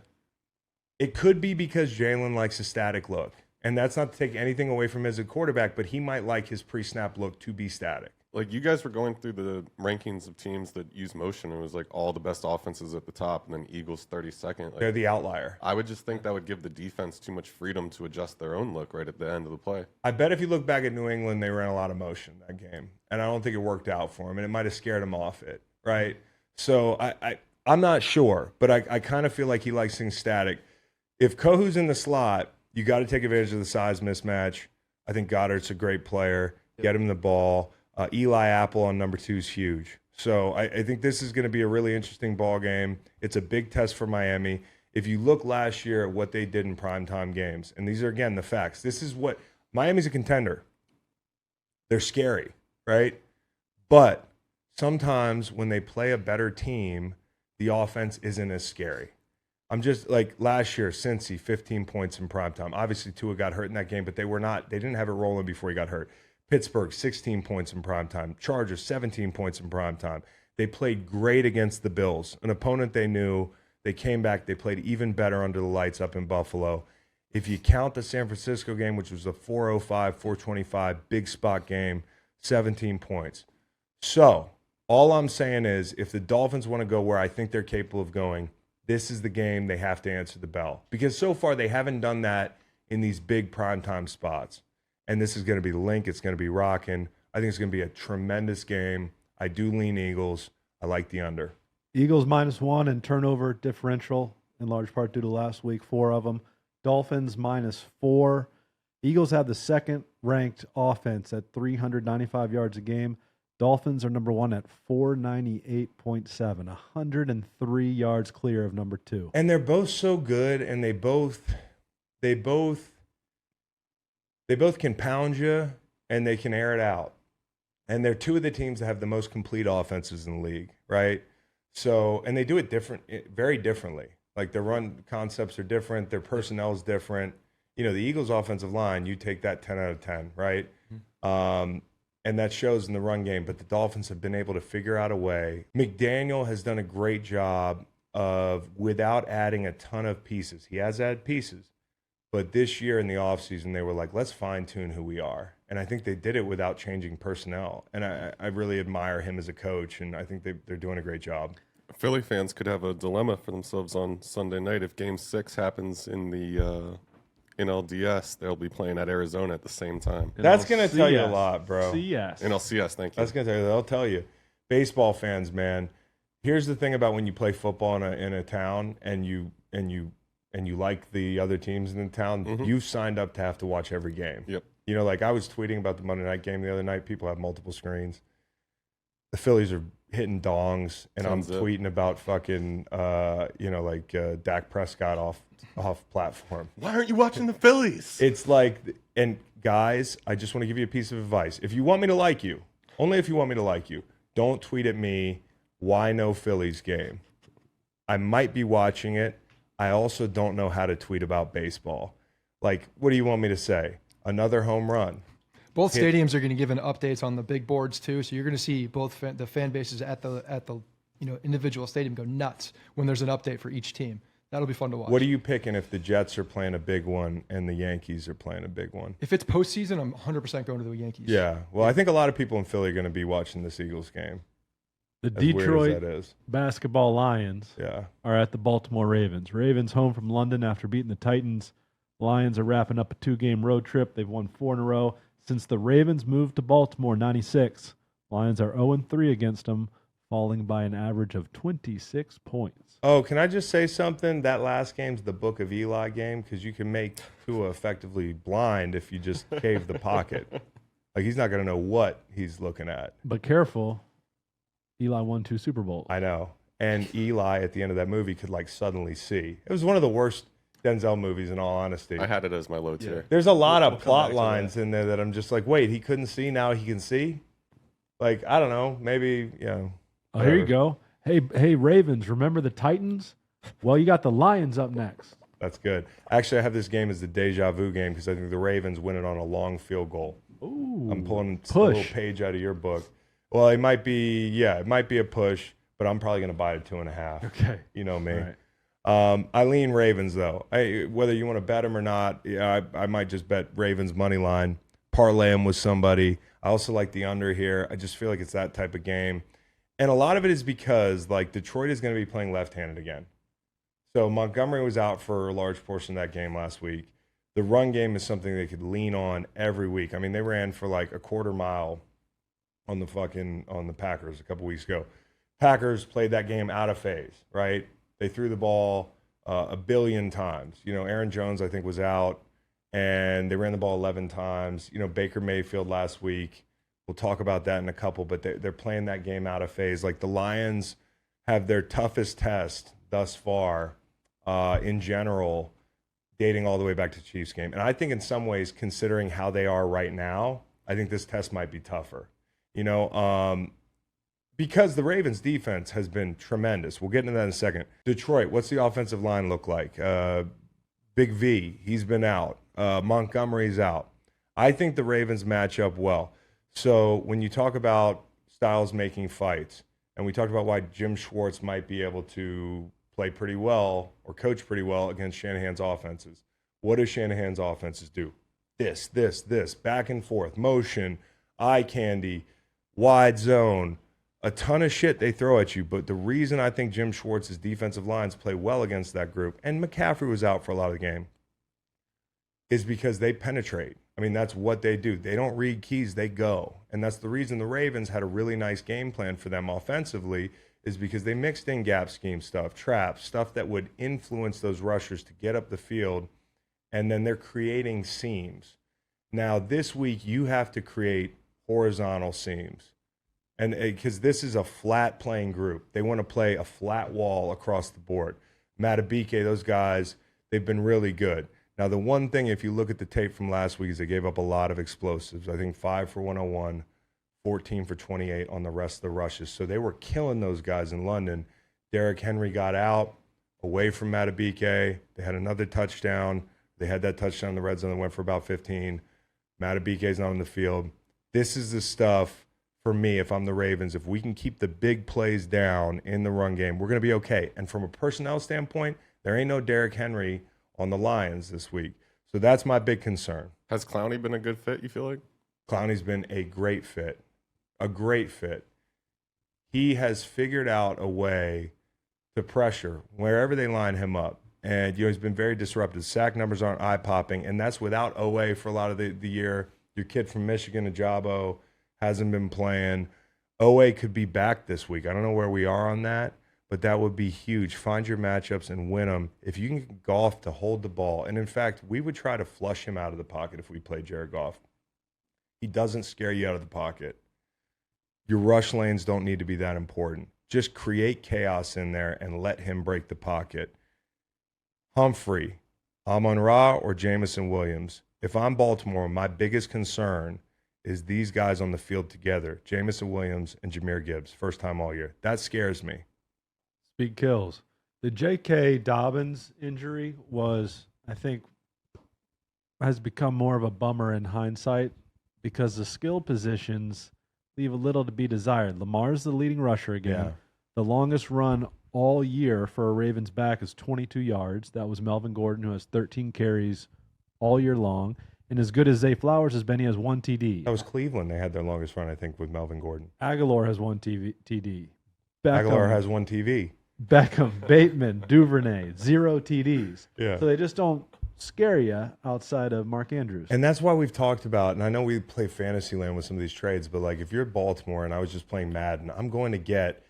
It could be because Jalen likes a static look. And that's not to take anything away from him as a quarterback, but he might like his pre-snap look to be static. Like, you guys were going through the rankings of teams that use motion. It was like all the best offenses at the top, and then Eagles 32nd. Like, They're the outlier. I would just think that would give the defense too much freedom to adjust their own look right at the end of the play. I bet if you look back at New England, they ran a lot of motion that game. And I don't think it worked out for him, and it might have scared him off it, right? So I'm not sure, but I kind of feel like he likes things static. If Kohu's in the slot, you got to take advantage of the size mismatch. I think Goddard's a great player. Get him the ball. Eli Apple on number 2 is huge. So I think this is going to be a really interesting ball game. It's a big test for Miami. If you look last year at what they did in primetime games, and these are, again, the facts. This is what – Miami's a contender. They're scary, right? But sometimes when they play a better team, the offense isn't as scary. I'm just like last year, Cincy, 15 points in primetime. Obviously, Tua got hurt in that game, but they didn't have it rolling before he got hurt. Pittsburgh, 16 points in primetime. Chargers, 17 points in primetime. They played great against the Bills, an opponent they knew. They came back. They played even better under the lights up in Buffalo. If you count the San Francisco game, which was a 405, 425, big spot game, 17 points. So all I'm saying is if the Dolphins want to go where I think they're capable of going, this is the game they have to answer the bell. Because so far they haven't done that in these big primetime spots. And this is going to be the link. It's going to be rocking. I think it's going to be a tremendous game. I do lean Eagles. I like the under. Eagles -1 and turnover differential in large part due to last week, 4 of them. Dolphins -4. Eagles have the second-ranked offense at 395 yards a game. Dolphins are number 1 at 498.7, 103 yards clear of number 2. And they're both so good, and they both can pound you, and they can air it out. And they're 2 of the teams that have the most complete offenses in the league, right? So, and they do it very differently. Like their run concepts are different, their personnel is different. You know, the Eagles' offensive line, you take that 10 out of 10, right? And that shows in the run game. But the Dolphins have been able to figure out a way. McDaniel has done a great job of, without adding a ton of pieces. He has added pieces. But this year in the offseason, they were like, let's fine-tune who we are. And I think they did it without changing personnel. And I really admire him as a coach, and I think they're doing a great job. Philly fans could have a dilemma for themselves on Sunday night. If Game 6 happens in the NLDS, they'll be playing at Arizona at the same time. That's going to tell you a lot, bro. CS. NLCS, thank you. That's going to tell you. They'll tell you. Baseball fans, man, here's the thing about when you play football in a town and you like the other teams in the town, you've signed up to have to watch every game. Yep. You know, like I was tweeting about the Monday night game the other night. People have multiple screens. The Phillies are hitting dongs, and I'm tweeting about fucking, Dak Prescott off platform. Why aren't you watching the Phillies? It's like, and guys, I just want to give you a piece of advice. If you want me to like you, only if you want me to like you, don't tweet at me, why no Phillies game? I might be watching it. I also don't know how to tweet about baseball. Like, what do you want me to say? Another home run. Both stadiums are going to give an updates on the big boards too, so you're going to see both the fan bases at the individual stadium go nuts when there's an update for each team. That'll be fun to watch. What are you picking if the Jets are playing a big one and the Yankees are playing a big one? If it's postseason, I'm 100% going to the Yankees. Yeah. Well, I think a lot of people in Philly are going to be watching this Eagles game. The As weird as Detroit that is. basketball Lions Yeah. are at the Baltimore Ravens. Ravens home from London after beating the Titans. Lions are wrapping up a 2-game road trip. They've won 4 in a row. Since the Ravens moved to Baltimore in 96, Lions are 0-3 against them, falling by an average of 26 points. Oh, can I just say something? That last game's the Book of Eli game because you can make Tua effectively blind if you just cave the pocket. Like, he's not going to know what he's looking at. But careful, Eli won 2 Super Bowls. I know. And Eli, at the end of that movie, could, like, suddenly see. It was one of the worst Denzel movies, in all honesty. I had it as my low tier. There's a lot of We'll come plot back to lines in there that I'm just like, wait, he couldn't see, now he can see? Like, I don't know. Maybe, you know. Oh, here you whatever. go. Hey, Ravens, remember the Titans? Well, you got the Lions up next. That's good. Actually, I have this game as the deja vu game because I think the Ravens win it on a long field goal. Ooh, I'm pulling a push. little page out of your book. Well, it might be a push, but I'm probably going to buy it 2.5. Okay. You know me. All right. I lean Ravens, though. Whether you want to bet them or not, I might just bet Ravens money line, parlay them with somebody. I also like the under here. I just feel like it's that type of game. And a lot of it is because, like, Detroit is going to be playing left-handed again. So Montgomery was out for a large portion of that game last week. The run game is something they could lean on every week. I mean, they ran for like a quarter mile on the Packers a couple weeks ago. Packers played that game out of phase, right? They threw the ball a billion times. You know, Aaron Jones, I think, was out, and they ran the ball 11 times. You know, Baker Mayfield last week. We'll talk about that in a couple, but they're playing that game out of phase. Like, the Lions have their toughest test thus far in general, dating all the way back to Chiefs game. And I think in some ways, considering how they are right now, I think this test might be tougher. You know, because the Ravens defense has been tremendous. We'll get into that in a second. Detroit, what's the offensive line look like? Big V, he's been out. Montgomery's out. I think the Ravens match up well. So when you talk about styles making fights, and we talked about why Jim Schwartz might be able to play pretty well or coach pretty well against Shanahan's offenses. What do Shanahan's offenses do? This, back and forth, motion, eye candy, wide zone, a ton of shit they throw at you. But the reason I think Jim Schwartz's defensive lines play well against that group, and McCaffrey was out for a lot of the game, is because they penetrate. I mean, that's what they do. They don't read keys, they go. And that's the reason the Ravens had a really nice game plan for them offensively, is because they mixed in gap scheme stuff, traps, stuff that would influence those rushers to get up the field, and then they're creating seams. Now, this week, you have to create horizontal seams. And because this is a flat playing group, they want to play a flat wall across the board. Matabike, those guys, they've been really good. Now, the one thing, if you look at the tape from last week, is they gave up a lot of explosives. I think 5 for 101, 14 for 28 on the rest of the rushes. So they were killing those guys in London. Derrick Henry got out, away from Matabike. They had another touchdown. They had that touchdown in the red zone that went for about 15. Matabike's not on the field. This is the stuff for me, if I'm the Ravens, if we can keep the big plays down in the run game, we're going to be okay. And from a personnel standpoint, there ain't no Derrick Henry on the Lions this week. So that's my big concern. Has Clowney been a good fit, you feel like? Clowney's been a great fit. A great fit. He has figured out a way to pressure wherever they line him up. And, you know, he's been very disruptive. Sack numbers aren't eye-popping, and that's without OA for a lot of the year. Your kid from Michigan, Ajabo, hasn't been playing. OA could be back this week. I don't know where we are on that, but that would be huge. Find your matchups and win them. If you can get Goff to hold the ball, and in fact, we would try to flush him out of the pocket if we played Jared Goff. He doesn't scare you out of the pocket. Your rush lanes don't need to be that important. Just create chaos in there and let him break the pocket. Humphrey, Amon-Ra, or Jamison Williams. If I'm Baltimore, my biggest concern is these guys on the field together, Jamison Williams and Jahmyr Gibbs, first time all year. That scares me. Speed kills. The J.K. Dobbins injury was, I think, has become more of a bummer in hindsight because the skill positions leave a little to be desired. Lamar's the leading rusher again. Yeah. The longest run all year for a Ravens back is 22 yards. That was Melvin Gordon, who has 13 carries all year long. And as good as Zay Flowers has been, he has 1 TD. That was Cleveland. They had their longest run, I think, with Melvin Gordon. Aguilar has 1 TD. Aguilar has 1 TV. Beckham, Bateman, Duvernay, 0 TDs. Yeah. So they just don't scare you outside of Mark Andrews. And that's why we've talked about, and I know we play Fantasyland with some of these trades, but like if you're Baltimore and I was just playing Madden, I'm going to get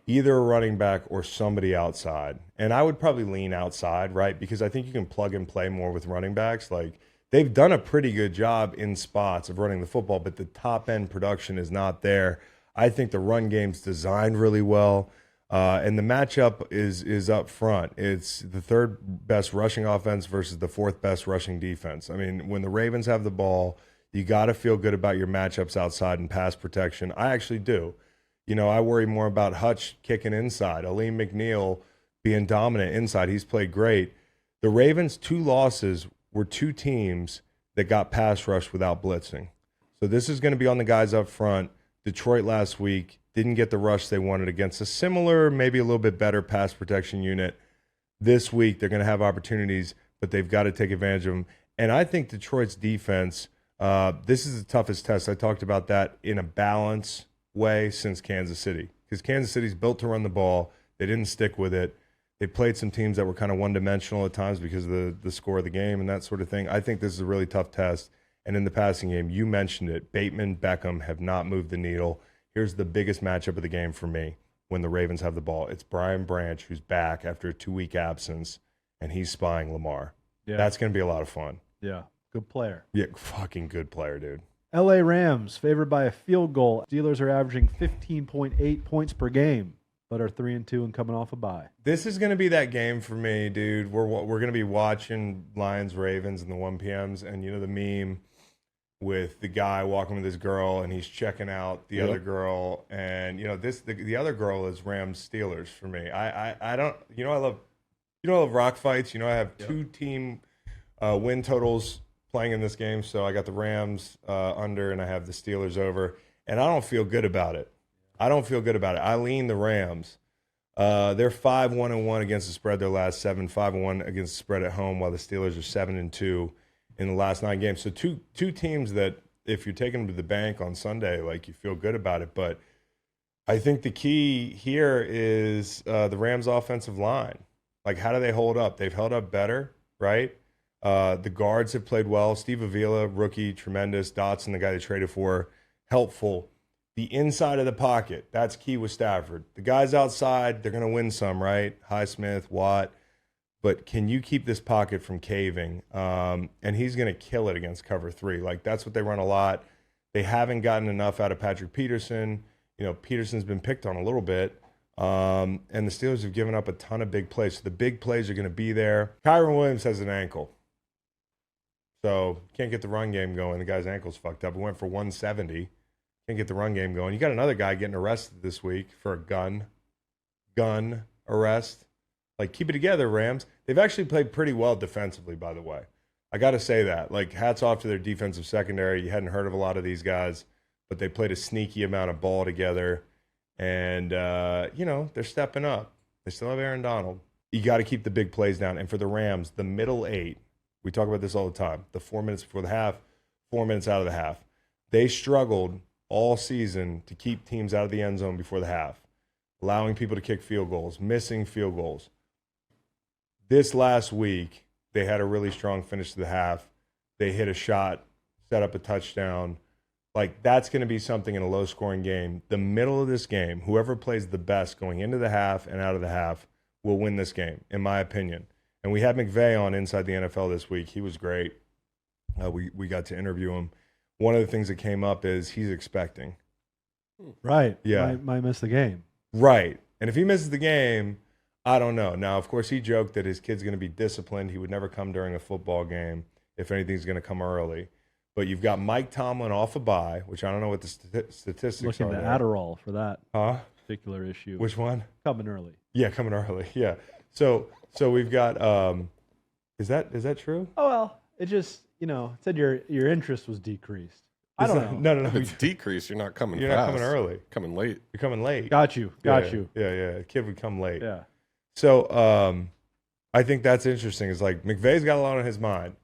either a running back or somebody outside. And I would probably lean outside, right? Because I think you can plug and play more with running backs. Like they've done a pretty good job in spots of running the football, but the top end production is not there. I think the run game's designed really well. And the matchup is up front. It's the third best rushing offense versus the fourth best rushing defense. I mean, when the Ravens have the ball, you got to feel good about your matchups outside and pass protection. I actually do. You know, I worry more about Hutch kicking inside, Aleem McNeil being dominant inside. He's played great. The Ravens' 2 losses were 2 teams that got pass rush without blitzing. So this is going to be on the guys up front. Detroit last week didn't get the rush they wanted against a similar, maybe a little bit better pass protection unit. This week, they're going to have opportunities, but they've got to take advantage of them. And I think Detroit's defense, this is the toughest test. I talked about that in a balance way since Kansas City, because Kansas City's built to run the ball. They didn't stick with it. They played some teams that were kind of one-dimensional at times because of the score of the game and that sort of thing. I think this is a really tough test. And in the passing game, you mentioned it, Bateman, Beckham have not moved the needle. Here's the biggest matchup of the game for me when the Ravens have the ball. It's Brian Branch, who's back after a 2-week absence, and he's spying Lamar. Yeah. That's going to be a lot of fun. Yeah, good player. Yeah, fucking good player, dude. LA Rams favored by a field goal. Steelers are averaging 15.8 points per game, but are 3-2 and coming off a bye. This is going to be that game for me, dude. We're going to be watching Lions Ravens in the 1 p.m.s, and you know the meme with the guy walking with his girl and he's checking out the other girl, and you know the other girl is Rams Steelers for me. I don't, you know, I love rock fights. You know, I have 2 team win totals playing in this game, so I got the Rams under and I have the Steelers over, and I don't feel good about it. I lean the Rams. They're 5-1-1 against the spread their last 7, 5-1 against the spread at home, while the Steelers are 7-2 in the last 9 games. So two teams that if you're taking them to the bank on Sunday, like you feel good about it. But I think the key here is the Rams' offensive line. Like, how do they hold up? They've held up better, right? The guards have played well. Steve Avila, rookie, tremendous. Dotson, the guy they traded for, helpful. The inside of the pocket, that's key with Stafford. The guys outside, they're going to win some, right? Highsmith, Watt. But can you keep this pocket from caving? And he's going to kill it against cover 3. Like, that's what they run a lot. They haven't gotten enough out of Patrick Peterson. You know, Peterson's been picked on a little bit. And the Steelers have given up a ton of big plays. So the big plays are going to be there. Kyron Williams has an ankle. So can't get the run game going. The guy's ankle's fucked up. It went for 170. Can't get the run game going. You got another guy getting arrested this week for a gun arrest. Like, keep it together, Rams. They've actually played pretty well defensively, by the way. I got to say that. Like, hats off to their defensive secondary. You hadn't heard of a lot of these guys, but they played a sneaky amount of ball together. And, you know, they're stepping up. They still have Aaron Donald. You got to keep the big plays down. And for the Rams, the middle 8, we talk about this all the time, the 4 minutes before the half, 4 minutes out of the half. They struggled all season to keep teams out of the end zone before the half, allowing people to kick field goals, missing field goals. This last week, they had a really strong finish to the half. They hit a shot, set up a touchdown. Like, that's going to be something in a low-scoring game. The middle of this game, whoever plays the best going into the half and out of the half will win this game, in my opinion. And we had McVay on Inside the NFL this week. He was great. We got to interview him. One of the things that came up is he's expecting. Right. Yeah. Might miss the game. Right. And if he misses the game, I don't know. Now, of course, he joked that his kid's going to be disciplined. He would never come during a football game. If anything's going to come early. But you've got Mike Tomlin off a bye, which I don't know what the statistics Looking are to there. Adderall for that particular issue. Which one? Coming early. Yeah, coming early. Yeah. So we've got is that true? Oh, well, it just, you know, it said your interest was decreased. I don't know. No. If it's decreased, you're not coming You're fast. not coming early. Coming late. You're coming late. Got you. Yeah. A kid would come late. Yeah. So I think that's interesting. It's like McVay's got a lot on his mind.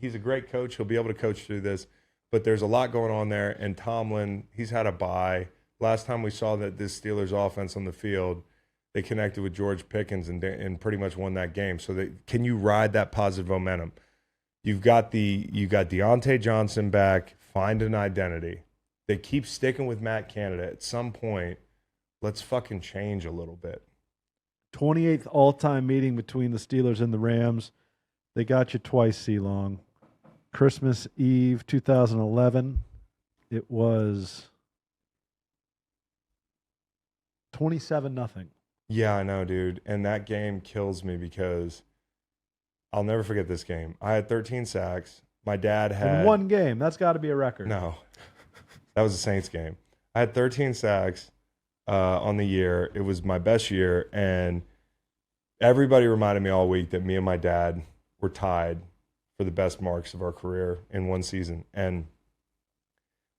He's a great coach. He'll be able to coach through this, but there's a lot going on there. And Tomlin, he's had a bye. Last time we saw that this Steelers offense on the field, they connected with George Pickens and pretty much won that game. So can you ride that positive momentum? You got Deontay Johnson back. Find an identity. They keep sticking with Matt Canada. At some point, let's fucking change a little bit. 28th all-time meeting between the Steelers and the Rams. They got you twice, C-Long. Christmas Eve 2011. It was 27-0. Yeah, I know, dude. And that game kills me because I'll never forget this game. I had 13 sacks. My dad had... In one game. That's got to be a record. No. That was a Saints game. I had 13 sacks on the year. It was my best year, and everybody reminded me all week that me and my dad were tied for the best marks of our career in one season. And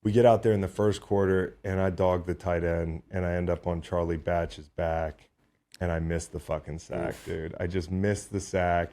we get out there in the first quarter, and I dog the tight end, and I end up on Charlie Batch's back, and I missed the fucking sack, dude. I just missed the sack.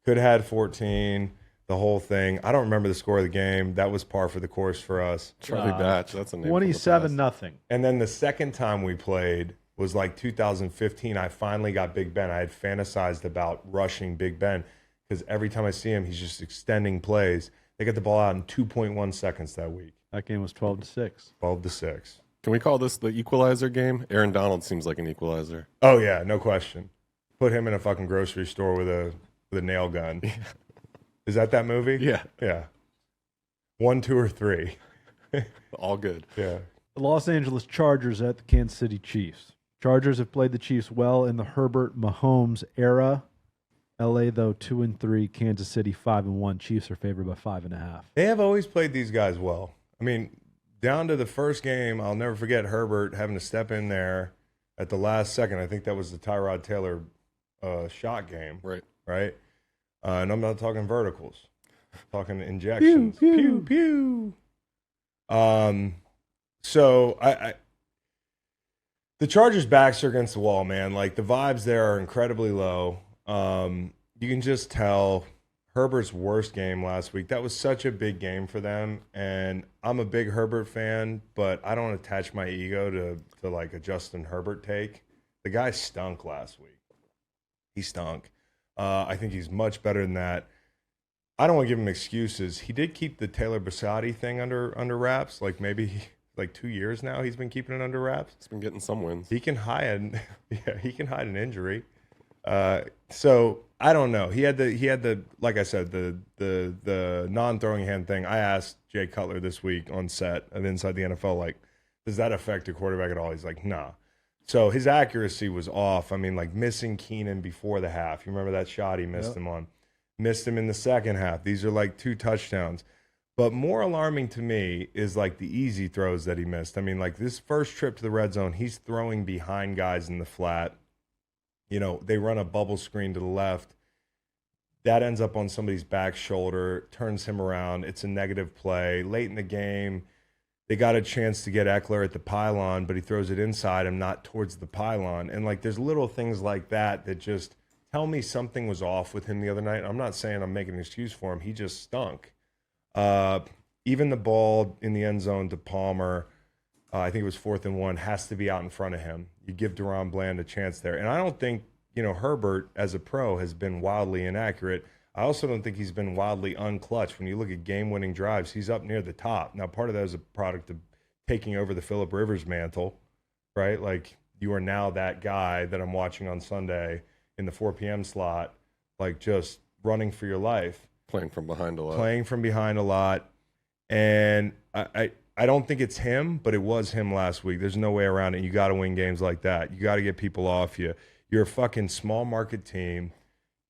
Could have had 14, the whole thing. I don't remember the score of the game. That was par for the course for us. Charlie Batch, that's a name. 27-0. And then the second time we played was like 2015. I finally got Big Ben. I had fantasized about rushing Big Ben because every time I see him, he's just extending plays. They got the ball out in 2.1 seconds that week. That game was 12-6. 12-6. Can we call this the equalizer game? Aaron Donald seems like an equalizer. Oh, yeah, no question. Put him in a fucking grocery store with a nail gun. Is that movie? Yeah. Yeah. 1, 2, or 3. All good. Yeah. The Los Angeles Chargers at the Kansas City Chiefs. Chargers have played the Chiefs well in the Herbert Mahomes era. LA, though, 2-3. Kansas City, 5-1. Chiefs are favored by 5.5. They have always played these guys well. I mean, down to the first game, I'll never forget Herbert having to step in there at the last second. I think that was the Tyrod Taylor shot game. Right? And I'm not talking verticals. I'm talking injections. Pew, pew. So the Chargers' backs are against the wall, man. Like, the vibes there are incredibly low. You can just tell Herbert's worst game last week. That was such a big game for them, and I'm a big Herbert fan, but I don't attach my ego to like a Justin Herbert take. The guy stunk last week. He stunk. I think he's much better than that. I don't want to give him excuses. He did keep the Taylor Basati thing under wraps. Like maybe 2 years now he's been keeping it under wraps. He's been getting some wins. He can hide an injury. So I don't know. He had the like I said, the non-throwing hand thing. I asked Jay Cutler this week on set of Inside the NFL, like, does that affect a quarterback at all? He's like, nah. So his accuracy was off. I mean, like missing Keenan before the half. You remember that shot he missed him on? Missed him in the second half. These are like 2 touchdowns. But more alarming to me is like the easy throws that he missed. I mean, like this first trip to the red zone, he's throwing behind guys in the flat. You know, they run a bubble screen to the left. That ends up on somebody's back shoulder, turns him around. It's a negative play. Late in the game, they got a chance to get Eckler at the pylon, but he throws it inside him, not towards the pylon. And, like, there's little things like that that just tell me something was off with him the other night. I'm not saying I'm making an excuse for him. He just stunk. Even the ball in the end zone to Palmer, I think it was 4th and 1, has to be out in front of him. You give Deron Bland a chance there. And I don't think, Herbert as a pro has been wildly inaccurate. I also don't think he's been wildly unclutch. When you look at game-winning drives, he's up near the top. Now, part of that is a product of taking over the Phillip Rivers mantle, right? Like, you are now that guy that I'm watching on Sunday in the 4 p.m. slot, like just running for your life. Playing from behind a lot. And I don't think it's him, but it was him last week. There's no way around it. You got to win games like that. You got to get people off you. You're a fucking small market team.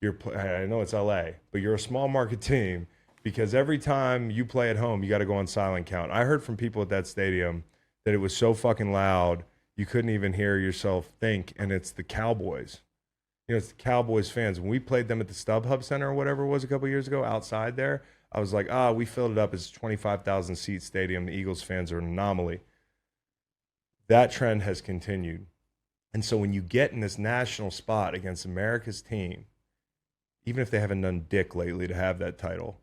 I know it's LA, but you're a small market team because every time you play at home, you got to go on silent count. I heard from people at that stadium that it was so fucking loud you couldn't even hear yourself think, and it's the Cowboys. It's the Cowboys fans. When we played them at the StubHub Center or whatever it was a couple years ago outside there, I was like, we filled it up. It's a 25,000 seat stadium. The Eagles fans are an anomaly. That trend has continued. And so when you get in this national spot against America's team, even if they haven't done dick lately to have that title,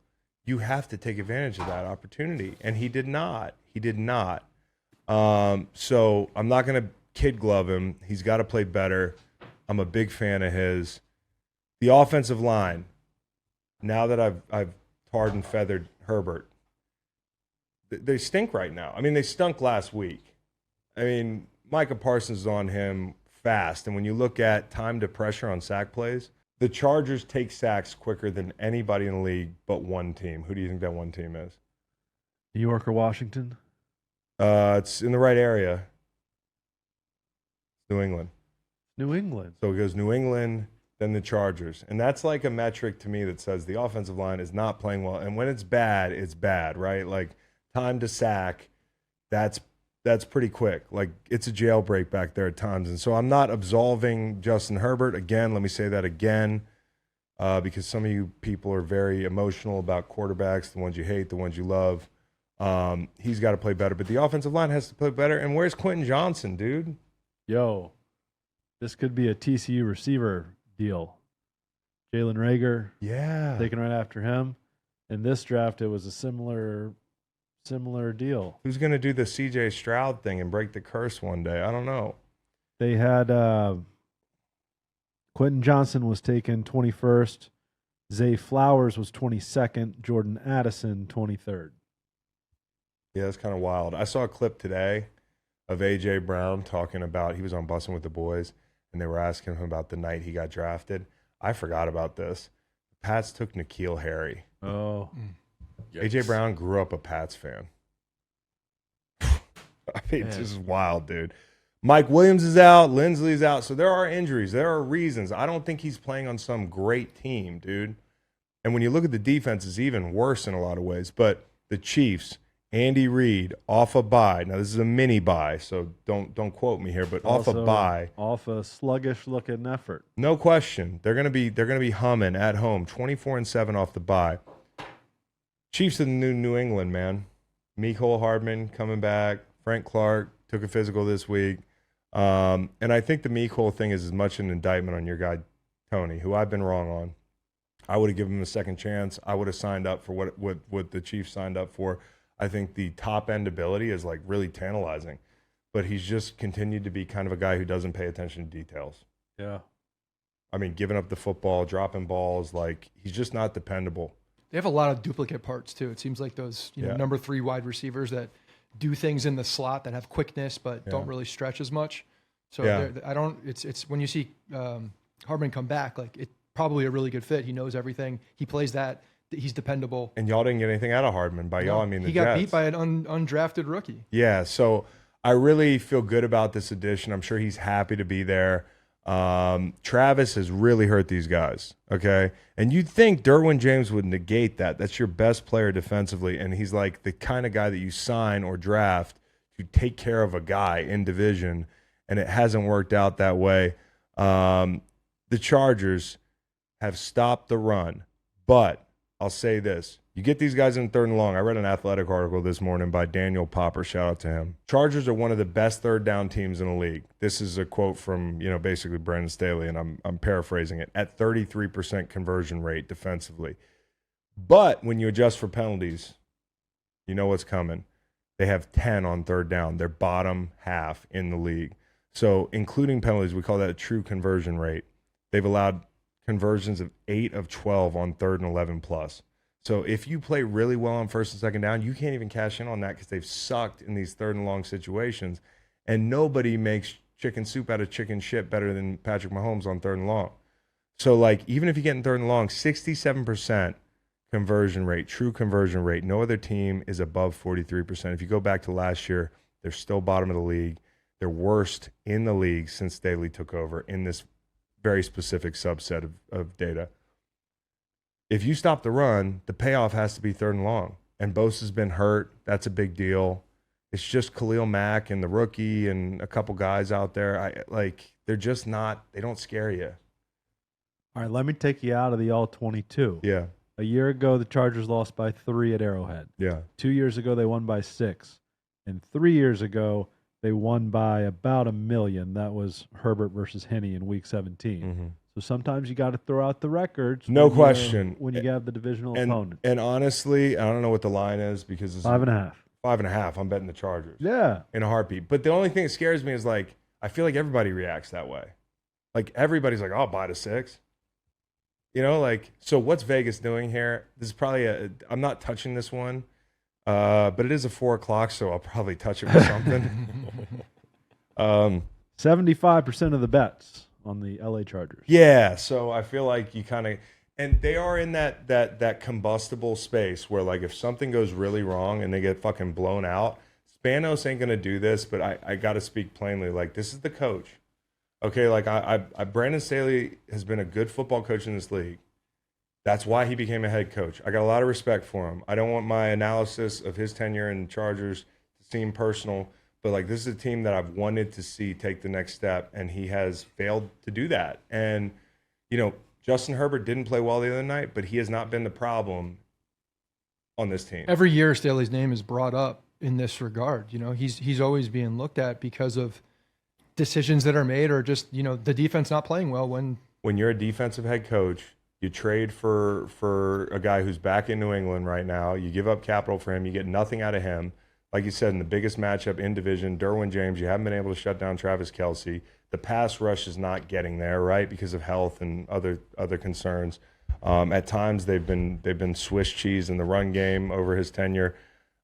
you have to take advantage of that opportunity. And he did not. He did not. So I'm not going to kid glove him. He's got to play better. I'm a big fan of his. The offensive line, now that I've tarred and feathered Herbert, they stink right now. I mean, they stunk last week. I mean, Micah Parsons is on him fast. And when you look at time to pressure on sack plays, the Chargers take sacks quicker than anybody in the league but one team. Who do you think that one team is? New York or Washington? It's in the right area. New England. New England. So it goes New England, then the Chargers. And that's like a metric to me that says the offensive line is not playing well. And when it's bad, right? Like time to sack, that's pretty quick. Like it's a jailbreak back there at times. And so I'm not absolving Justin Herbert. Again, let me say that again, because some of you people are very emotional about quarterbacks, the ones you hate, the ones you love. He's got to play better, but the offensive line has to play better. And where's Quentin Johnson, dude? Yo, this could be a TCU receiver deal. Jalen Reagor, Yeah. taken right after him. In this draft, it was a similar deal. Who's going to do the CJ Stroud thing and break the curse one day? I don't know. They had Quentin Johnson was taken 21st. Zay Flowers was 22nd. Jordan Addison 23rd. Yeah, that's kind of wild. I saw a clip today of A.J. Brown talking about, he was on Bussin' with the Boys, and they were asking him about the night he got drafted. I forgot about this. Pats took N'Keal Harry. Oh. A.J. Brown grew up a Pats fan. I mean, Man. this is wild, dude. Mike Williams is out. Lindsley's out. So there are injuries. There are reasons. I don't think he's playing on some great team, dude. And when you look at the defense, it's even worse in a lot of ways. But the Chiefs, Andy Reid, off a bye. Now, this is a mini bye, so don't quote me here, but off a Also, bye. Off a sluggish-looking effort. No question. They're gonna be humming at home, 24-7 off the bye. Chiefs of the New England, man. Mecole Hardman coming back. Frank Clark took a physical this week. And I think the Mecole thing is as much an indictment on your guy, Tony, who I've been wrong on. I would have given him a second chance. I would have signed up for what the Chiefs signed up for. I think the top-end ability is, like, really tantalizing. But he's just continued to be kind of a guy who doesn't pay attention to details. Yeah. I mean, giving up the football, dropping balls, like, he's just not dependable. They have a lot of duplicate parts too. It seems like those Yeah. number 3 wide receivers that do things in the slot that have quickness but Yeah. don't really stretch as much. So Yeah. I don't. It's when you see Hardman come back, like it's probably a really good fit. He knows everything. He plays that. He's dependable. And y'all didn't get anything out of Hardman. By y'all, I mean the he got Jets. beat by an undrafted rookie. Yeah, so I really feel good about this addition. I'm sure he's happy to be there. Travis has really hurt these guys, okay? And you'd think Derwin James would negate that. That's your best player defensively, and he's like the kind of guy that you sign or draft to take care of a guy in division, and it hasn't worked out that way. The Chargers have stopped the run, but I'll say this. You get these guys in 3rd and long. I read an Athletic article this morning by Daniel Popper. Shout out to him. Chargers are one of the best 3rd down teams in the league. This is a quote from, basically Brandon Staley, and I'm paraphrasing it, at 33% conversion rate defensively. But when you adjust for penalties, you know what's coming. They have 10 on 3rd down. They're bottom half in the league. So including penalties, we call that a true conversion rate. They've allowed conversions of 8 of 12 on 3rd and 11 plus. So if you play really well on 1st and 2nd down, you can't even cash in on that because they've sucked in these 3rd and long situations. And nobody makes chicken soup out of chicken shit better than Patrick Mahomes on 3rd and long. So, like, even if you get in 3rd and long, 67% conversion rate, true conversion rate. No other team is above 43%. If you go back to last year, they're still bottom of the league. They're worst in the league since Staley took over in this very specific subset of data. If you stop the run, the payoff has to be 3rd and long. And Bosa's been hurt. That's a big deal. It's just Khalil Mack and the rookie and a couple guys out there. They're just not, they don't scare you. All right, let me take you out of the all-22. Yeah. A year ago, the Chargers lost by 3 at Arrowhead. Yeah. 2 years ago, they won by 6. And 3 years ago, They won by about 1 million. That was Herbert versus Henne in Week 17. Mm-hmm. So sometimes you got to throw out the records. No when question. When you have the divisional opponent. And honestly, I don't know what the line is because it's 5.5. 5.5. I'm betting the Chargers. Yeah. In a heartbeat. But the only thing that scares me is like I feel like everybody reacts that way. Like everybody's like, "Oh, I'll buy the 6." You know, like so. What's Vegas doing here? This is probably I'm not touching this one, but it is a 4 o'clock, so I'll probably touch it with something. 75% of the bets on the LA Chargers. Yeah, so I feel like you kind of, and they are in that combustible space where like if something goes really wrong and they get fucking blown out, Spanos ain't gonna do this. But I got to speak plainly. Like this is the coach. Okay, like I Brandon Staley has been a good football coach in this league. That's why he became a head coach. I got a lot of respect for him. I don't want my analysis of his tenure in the Chargers to seem personal, but like this is a team that I've wanted to see take the next step, and he has failed to do that. And you know, Justin Herbert didn't play well the other night, but he has not been the problem on this team. Every year, Staley's name is brought up in this regard. You know, he's always being looked at because of decisions that are made, or just the defense not playing well. When you're a defensive head coach, you trade for a guy who's back in New England right now. You give up capital for him. You get nothing out of him. Like you said, in the biggest matchup in division, Derwin James, you haven't been able to shut down Travis Kelce. The pass rush is not getting there, right, because of health and other concerns. At times, they've been Swiss cheese in the run game over his tenure.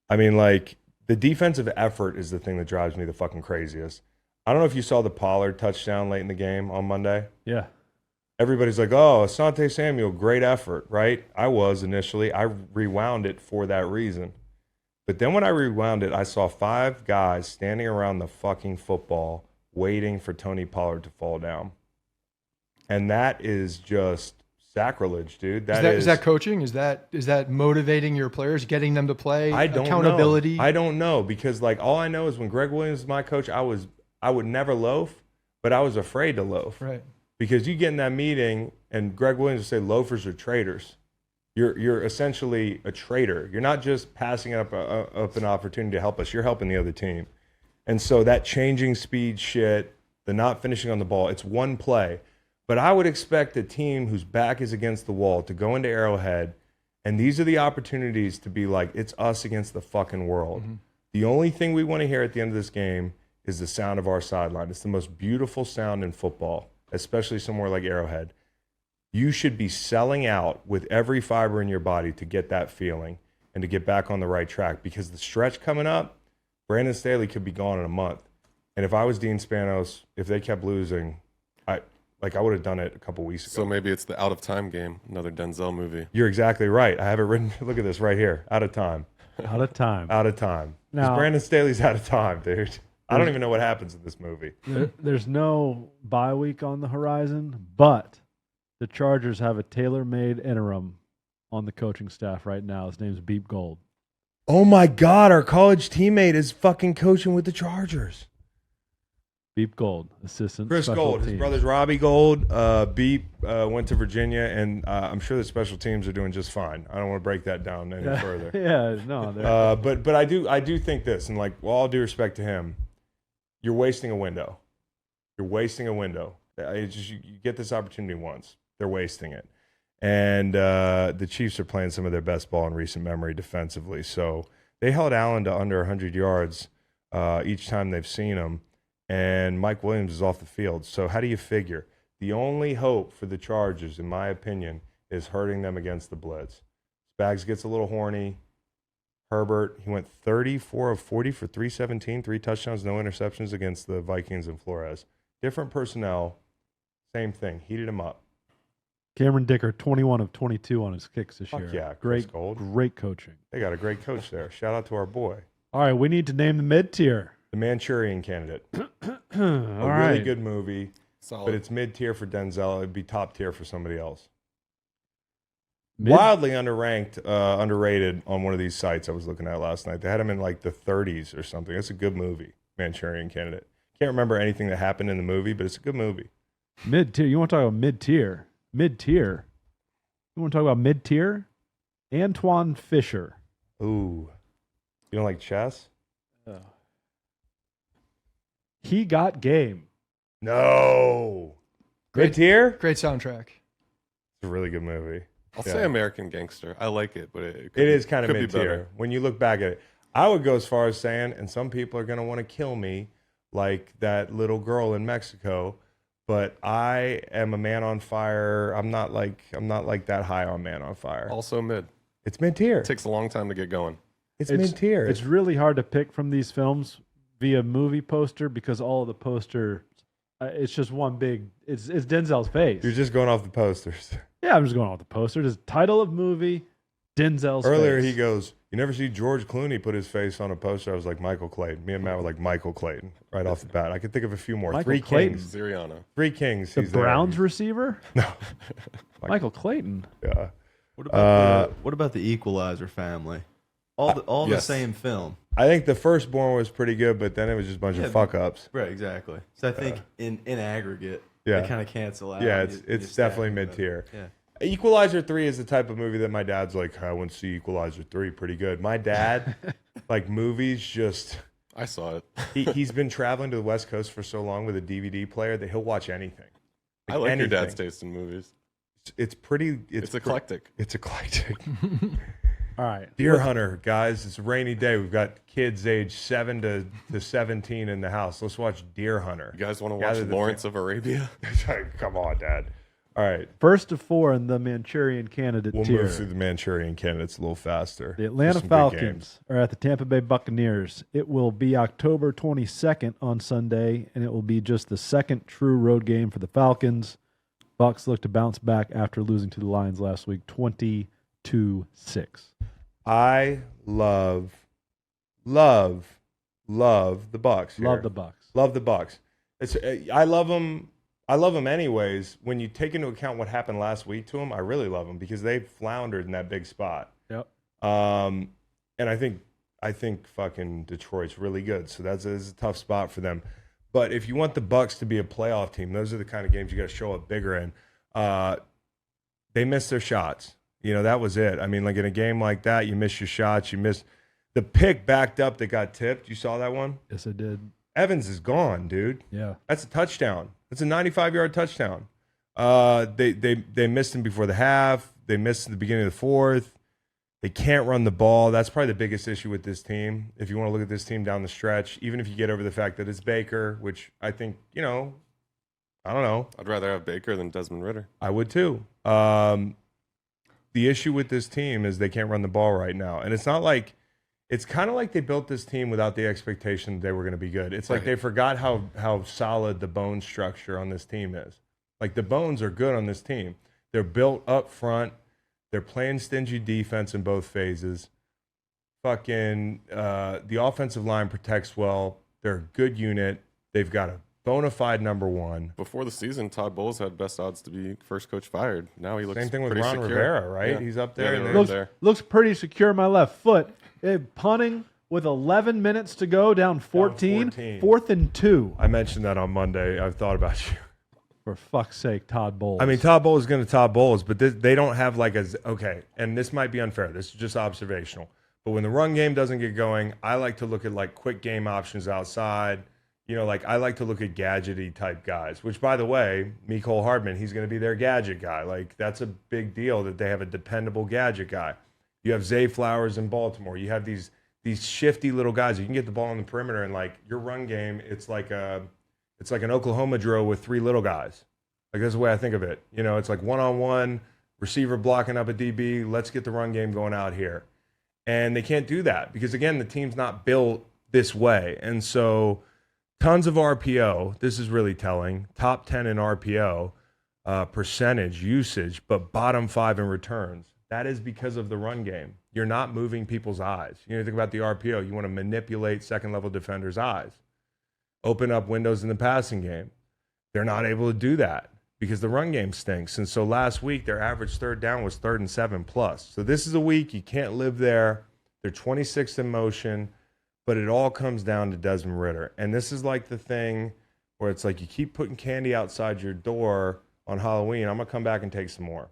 I mean, like the defensive effort is the thing that drives me the fucking craziest. I don't know if you saw the Pollard touchdown late in the game on Monday. Yeah. Everybody's like, "Oh, Asante Samuel, great effort," right? I was initially. I rewound it for that reason. But then when I rewound it, I saw 5 guys standing around the fucking football waiting for Tony Pollard to fall down. And that is just sacrilege, dude. Is that coaching? Is that motivating your players, getting them to play? I don't accountability? know. I don't know because like all I know is when Greg Williams was my coach, I would never loaf, but I was afraid to loaf. Right. Because you get in that meeting and Greg Williams would say loafers are traitors. You're essentially a traitor. You're not just passing up an opportunity to help us. You're helping the other team. And so that changing speed shit, the not finishing on the ball, it's one play. But I would expect a team whose back is against the wall to go into Arrowhead, and these are the opportunities to be like, it's us against the fucking world. Mm-hmm. The only thing we want to hear at the end of this game is the sound of our sideline. It's the most beautiful sound in football, especially somewhere like Arrowhead. You should be selling out with every fiber in your body to get that feeling and to get back on the right track, because the stretch coming up, Brandon Staley could be gone in a month. And if I was Dean Spanos, if they kept losing, I would have done it a couple weeks ago. So maybe it's the Out of Time game, another Denzel movie. You're exactly right. I have it written. Look at this right here. Out of time. Out of time. Out of time. Now, Brandon Staley's out of time, dude. I don't even know what happens in this movie. There's no bye week on the horizon, but the Chargers have a tailor-made interim on the coaching staff right now. His name's Beep Gold. Oh my God, our college teammate is fucking coaching with the Chargers. Beep Gold, assistant Chris special Gold, teams. his brother's Robbie Gold. Beep went to Virginia, and I'm sure the special teams are doing just fine. I don't want to break that down any further. Yeah, no. But I do think this, and like, well, all due respect to him, you're wasting a window. You're wasting a window. It's just you get this opportunity once. They're wasting it. And the Chiefs are playing some of their best ball in recent memory defensively. So they held Allen to under 100 yards each time they've seen him. And Mike Williams is off the field. So how do you figure? The only hope for the Chargers, in my opinion, is hurting them against the blitz. Spags gets a little horny. Herbert, he went 34 of 40 for 317, 3 touchdowns, no interceptions against the Vikings and Flores. Different personnel, same thing. Heated him up. Cameron Dicker, 21 of 22 on his kicks this year. Yeah, great Gold. Great coaching. They got a great coach there. Shout out to our boy. All right, we need to name the mid-tier. The Manchurian Candidate. All right. Really good movie, Solid. but it's mid-tier for Denzel. It'd be top tier for somebody else. Wildly underranked, underrated on one of these sites I was looking at last night. They had him in like the 30s or something. It's a good movie, Manchurian Candidate. Can't remember anything that happened in the movie, but it's a good movie. Mid-tier. You want to talk about mid-tier? Mid-tier. You want to talk about mid-tier? Antoine Fisher. Ooh. You don't like chess? He Got Game. No. Mid-tier? Great soundtrack. It's a really good movie. I'll say American Gangster. I like it, but It is kind of could be mid-tier. better. When you look back at it, I would go as far as saying, and some people are going to want to kill me, like that little girl in Mexico, but I am a Man on Fire. I'm not like that high on Man on Fire. Also mid. It's mid-tier. It takes a long time to get going. It's mid-tier. It's really hard to pick from these films via movie poster because all of the poster, it's just one big. It's Denzel's face. You're just going off the posters. Yeah, I'm just going off the poster. Just title of movie, Denzel's Earlier face. he goes, you never see George Clooney put his face on a poster. I was like, Michael Clayton. Me and Matt were like, Michael Clayton right off the bat. I could think of a few more. Michael Three Clayton. Kings. Ziriana. Three Kings. The he's there. Browns receiver? No. Michael Clayton. Yeah. What about the Equalizer family? All yes. the same film. I think the firstborn was pretty good, but then it was just a bunch of fuck ups. Right, exactly. So I think in aggregate, Yeah. they kind of cancel out. Yeah, and you it's stack definitely them, but- mid tier. Yeah. Equalizer 3 is the type of movie that my dad's like, I wouldn't see Equalizer 3, pretty good. My dad, like movies, just I saw it. he's been traveling to the West Coast for so long with a DVD player that he'll watch anything. I like anything. your dad's taste in movies. It's pretty. It's eclectic. It's eclectic. All right. Deer Hunter, guys. It's a rainy day. We've got kids age 7 to 17 in the house. Let's watch Deer Hunter. You guys want to watch Gather the Lawrence of Arabia? Come on, Dad. All right. First of 4 in the Manchurian candidate We'll tier. move through the Manchurian candidates a little faster. The Atlanta Just some good Falcons games. are at the Tampa Bay Buccaneers. It will be October 22nd on Sunday, and it will be just the second true road game for the Falcons. Bucs look to bounce back after losing to the Lions last week, 20-6. I love the Bucs. here. Love the Bucs. Love the Bucs. It's I love them. I love them anyways. When you take into account what happened last week to them, I really love them because they floundered in that big spot. Yep. And I think fucking Detroit's really good. So that's a tough spot for them. But if you want the Bucs to be a playoff team, those are the kind of games you got to show up bigger in. They missed their shots. You know, that was it. I mean, like in a game like that, you miss your shots. You miss the pick backed up that got tipped. You saw that one? Yes, I did. Evans is gone, dude. Yeah. That's a touchdown. That's a 95-yard touchdown. They missed him before the half. They missed in the beginning of the fourth. They can't run the ball. That's probably the biggest issue with this team. If you want to look at this team down the stretch, even if you get over the fact that it's Baker, which I think, I don't know. I'd rather have Baker than Desmond Ridder. I would too. The issue with this team is they can't run the ball right now. And it's not like it's kind of like they built this team without the expectation they were going to be good. It's like Right. they forgot how solid the bone structure on this team is. Like the bones are good on this team. They're built up front. They're playing stingy defense in both phases. Fucking the offensive line protects well. They're a good unit. They've got a bona fide number one. Before the season, Todd Bowles had best odds to be first coach fired. Now he looks Same thing with pretty Ron secure. Rivera, right? Yeah. He's up Yeah, there. they and were they're- up there. Looks pretty secure in my left foot. Punting with 11 minutes to go, down 14. 14. 4th and 2. I mentioned that on Monday. I've thought about you. For fuck's sake, Todd Bowles. I mean, Todd Bowles is going to Todd Bowles, but they don't have like okay, and this might be unfair. This is just observational. But when the run game doesn't get going, I like to look at like quick game options outside. You know, like I like to look at gadgety type guys, which by the way, Mecole Hardman, he's going to be their gadget guy. Like that's a big deal that they have a dependable gadget guy. You have Zay Flowers in Baltimore. You have these shifty little guys. You can get the ball on the perimeter and like your run game, it's like an Oklahoma drill with 3 little guys. Like that's the way I think of it. You know, it's like one-on-one, receiver blocking up a DB. Let's get the run game going out here. And they can't do that because, again, the team's not built this way. And so tons of RPO. This is really telling. Top 10 in RPO percentage usage, but bottom 5 in returns. That is because of the run game. You're not moving people's eyes. You know, think about the RPO. You want to manipulate second-level defenders' eyes. Open up windows in the passing game. They're not able to do that because the run game stinks. And so last week, their average third down was 3rd and 7+. So this is a week you can't live there. They're 26th in motion, but it all comes down to Desmond Ridder. And this is like the thing where it's like you keep putting candy outside your door on Halloween. I'm going to come back and take some more.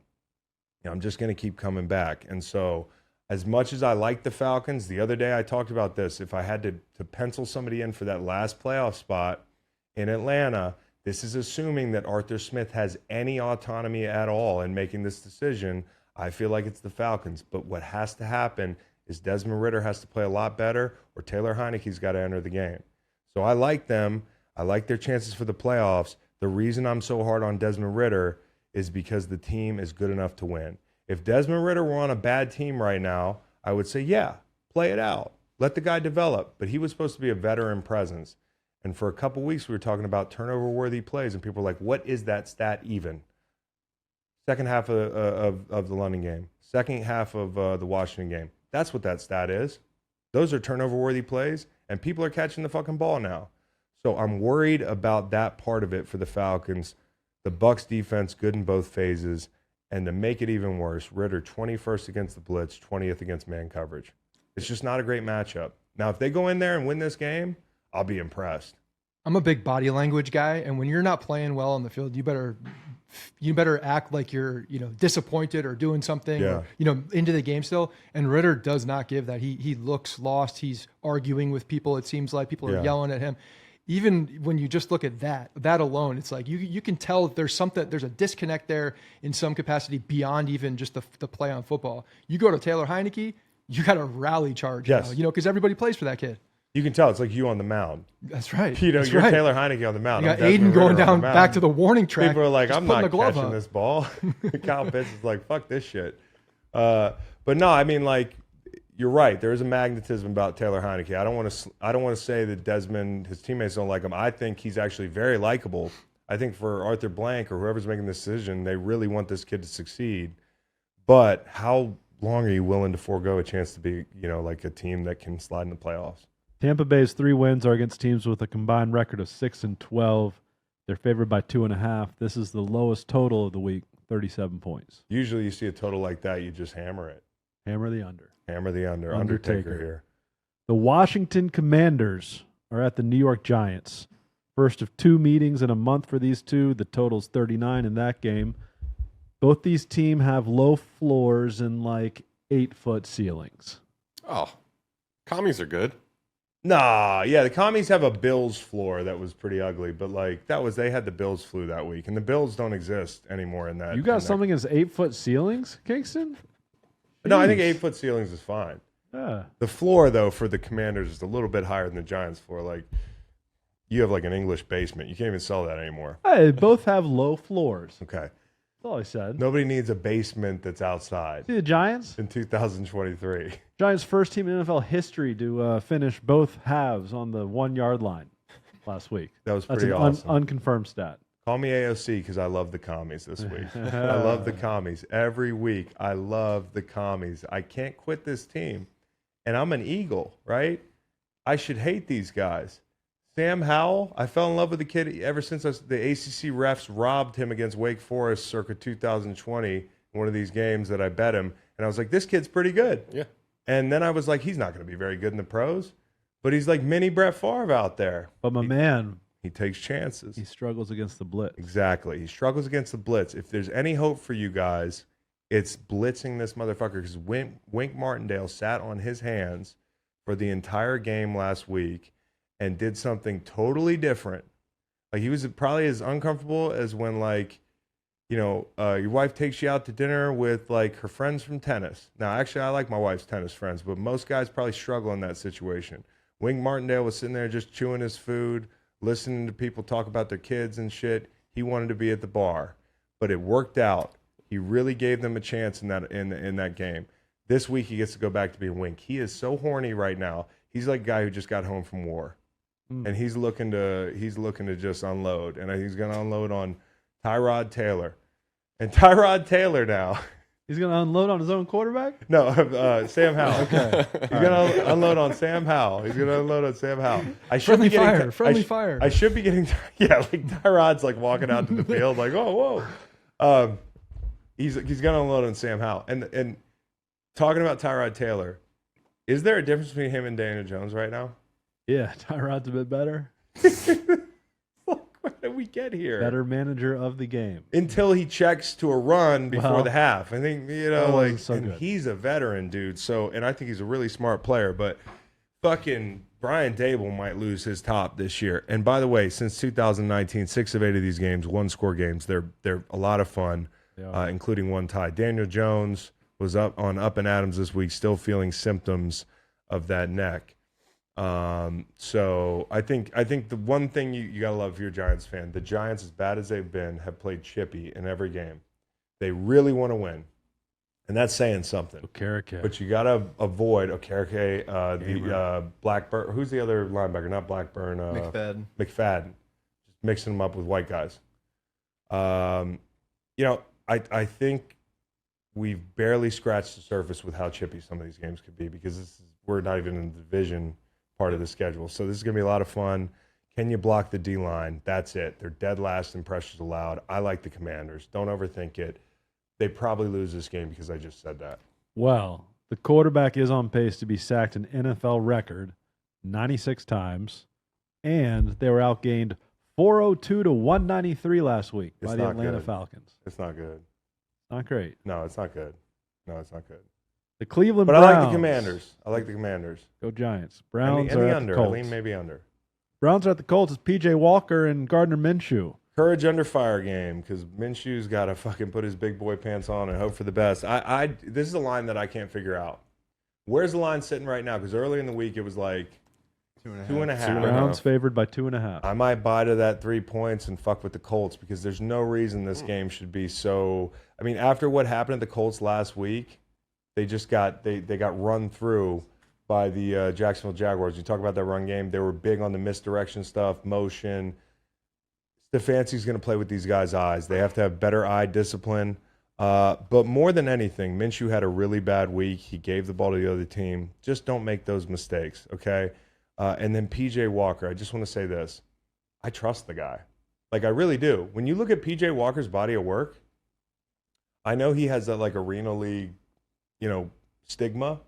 You know, I'm just going to keep coming back. And so as much as I like the Falcons, the other day I talked about this. If I had to pencil somebody in for that last playoff spot, in Atlanta. This is assuming that Arthur Smith has any autonomy at all in making this decision. I feel like it's the Falcons. But what has to happen is Desmond Ridder has to play a lot better, or Taylor Heineke's got to enter the game. So I like them. I like their chances for the playoffs. The reason I'm so hard on Desmond Ridder is because the team is good enough to win. If Desmond Ridder were on a bad team right now, I would say, yeah, play it out. Let the guy develop. But he was supposed to be a veteran presence. And for a couple weeks, we were talking about turnover-worthy plays, and people were like, what is that stat even? Second half of the London game. Second half of the Washington game. That's what that stat is. Those are turnover-worthy plays, and people are catching the fucking ball now. So I'm worried about that part of it for the Falcons. The Bucs defense, good in both phases. And to make it even worse, Ridder 21st against the blitz, 20th against man coverage. It's just not a great matchup. Now, if they go in there and win this game, I'll be impressed. I'm a big body language guy, and when you're not playing well on the field, you better act like you're, disappointed or doing something, or, into the game still. And Ridder does not give that. He looks lost. He's arguing with people. It seems like people are yelling at him. Even when you just look at that alone, it's like you can tell there's a disconnect there in some capacity beyond even just the play on football. You go to Taylor Heineke, you got a rally charge now, because everybody plays for that kid. You can tell it's like you on the mound. That's right. You're right. Taylor Heineke on the mound. You got Aiden going down back to the warning track. People are like, I'm not catching up. this ball. Kyle Pitts is like, fuck this shit. But no, I mean, like, you're right. There is a magnetism about Taylor Heineke. I don't want to say that Desmond, his teammates don't like him. I think he's actually very likable. I think for Arthur Blank or whoever's making the decision, they really want this kid to succeed. But how long are you willing to forego a chance to be, like a team that can slide in the playoffs? Tampa Bay's 3 wins are against teams with a combined record of 6-12. They're favored by 2.5. This is the lowest total of the week, 37 points. Usually you see a total like that, you just hammer it. Hammer the under. Hammer the under. Undertaker here. The Washington Commanders are at the New York Giants. First of 2 meetings in a month for these two. The total's 39 in that game. Both these teams have low floors and like 8-foot ceilings. Oh, commies are good. Nah, yeah, the commies have a Bills floor that was pretty ugly, but like they had the Bills flu that week, and the Bills don't exist anymore in that. You got something as 8-foot ceilings, Kingston? No, I think 8-foot ceilings is fine. Yeah. The floor though for the Commanders is a little bit higher than the Giants floor. Like you have like an English basement. You can't even sell that anymore. Hey, both have low floors. Okay. That's all I said. Nobody needs a basement that's outside. See the Giants? In 2023. Giants first team in NFL history to finish both halves on the 1-yard line last week. That was That's pretty an awesome. Unconfirmed stat. Call me AOC because I love the commies this week. I love the commies. Every week, I love the commies. I can't quit this team. And I'm an Eagle, right? I should hate these guys. Sam Howell, I fell in love with the kid ever since the ACC refs robbed him against Wake Forest circa 2020 in one of these games that I bet him. And I was like, this kid's pretty good. Yeah. And then I was like, he's not going to be very good in the pros. But he's like mini Brett Favre out there. But my man, he takes chances. he struggles against the blitz. Exactly. He struggles against the blitz. If there's any hope for you guys, it's blitzing this motherfucker because Wink Martindale sat on his hands for the entire game last week and did something totally different. Like he was probably as uncomfortable as when your wife takes you out to dinner with like her friends from tennis. Now, actually, I like my wife's tennis friends, but most guys probably struggle in that situation. Wink Martindale was sitting there just chewing his food, listening to people talk about their kids and shit. He wanted to be at the bar, but it worked out. He really gave them a chance in that game. This week he gets to go back to being Wink. He is so horny right now. He's like a guy who just got home from war, and he's looking to just unload, and he's going to unload on Tyrod Taylor, and Tyrod Taylor now. He's going to unload on his own quarterback? No, Sam Howell. Okay. He's going to unload on Sam Howell. I should Friendly be getting fire. Friendly fire. I should be getting like Tyrod's like walking out to the field like, oh, whoa. He's going to unload on Sam Howell. And talking about Tyrod Taylor, is there a difference between him and Daniel Jones right now? Yeah, Tyrod's a bit better. What did we get here? Better manager of the game. Until he checks to a run before the half. I think, so good. he's a veteran, dude. So, and I think he's a really smart player. But fucking Brian Dable might lose his top this year. And by the way, since 2019, 6 of 8 of these games, one-score games. They're a lot of fun, including one tie. Daniel Jones was up and Adams this week, still feeling symptoms of that neck. So I think the one thing you gotta love if you're a Giants fan, the Giants, as bad as they've been, have played chippy in every game. They really want to win. And that's saying something. Okereke. But you got to avoid Okereke, the Blackburn. Who's the other linebacker? Not Blackburn. McFadden. McFadden. Just mixing them up with white guys. I think we've barely scratched the surface with how chippy some of these games could be because we're not even in the division part of the schedule. So this is going to be a lot of fun. Can you block the D-line? That's it. They're dead last in pressures allowed. I like the Commanders. Don't overthink it. They probably lose this game because I just said that. Well, the quarterback is on pace to be sacked an NFL record 96 times, and they were outgained 402 to 193 last week by the Atlanta Falcons. It's not good. Not great. No, it's not good. The Cleveland Browns. Browns. I like the Commanders. Go Giants. Browns and are the at under. the Colts. I lean maybe under. Browns are at the Colts. It's P.J. Walker and Gardner Minshew. Courage under fire game because Minshew's got to fucking put his big boy pants on and hope for the best. This is a line that I can't figure out. Where's the line sitting right now? Because early in the week it was like 2.5. Browns favored by 2.5. I might buy to that 3 points and fuck with the Colts because there's no reason this game should be so. I mean, after what happened to the Colts last week, they just got they got run through by the Jacksonville Jaguars. You talk about that run game; they were big on the misdirection stuff, motion. Stefanski's going to play with these guys' eyes. They have to have better eye discipline. But more than anything, Minshew had a really bad week. He gave the ball to the other team. Just don't make those mistakes, okay? And then P.J. Walker, I just want to say this. I trust the guy. Like, I really do. When you look at P.J. Walker's body of work, I know he has that, like, Arena League, stigma.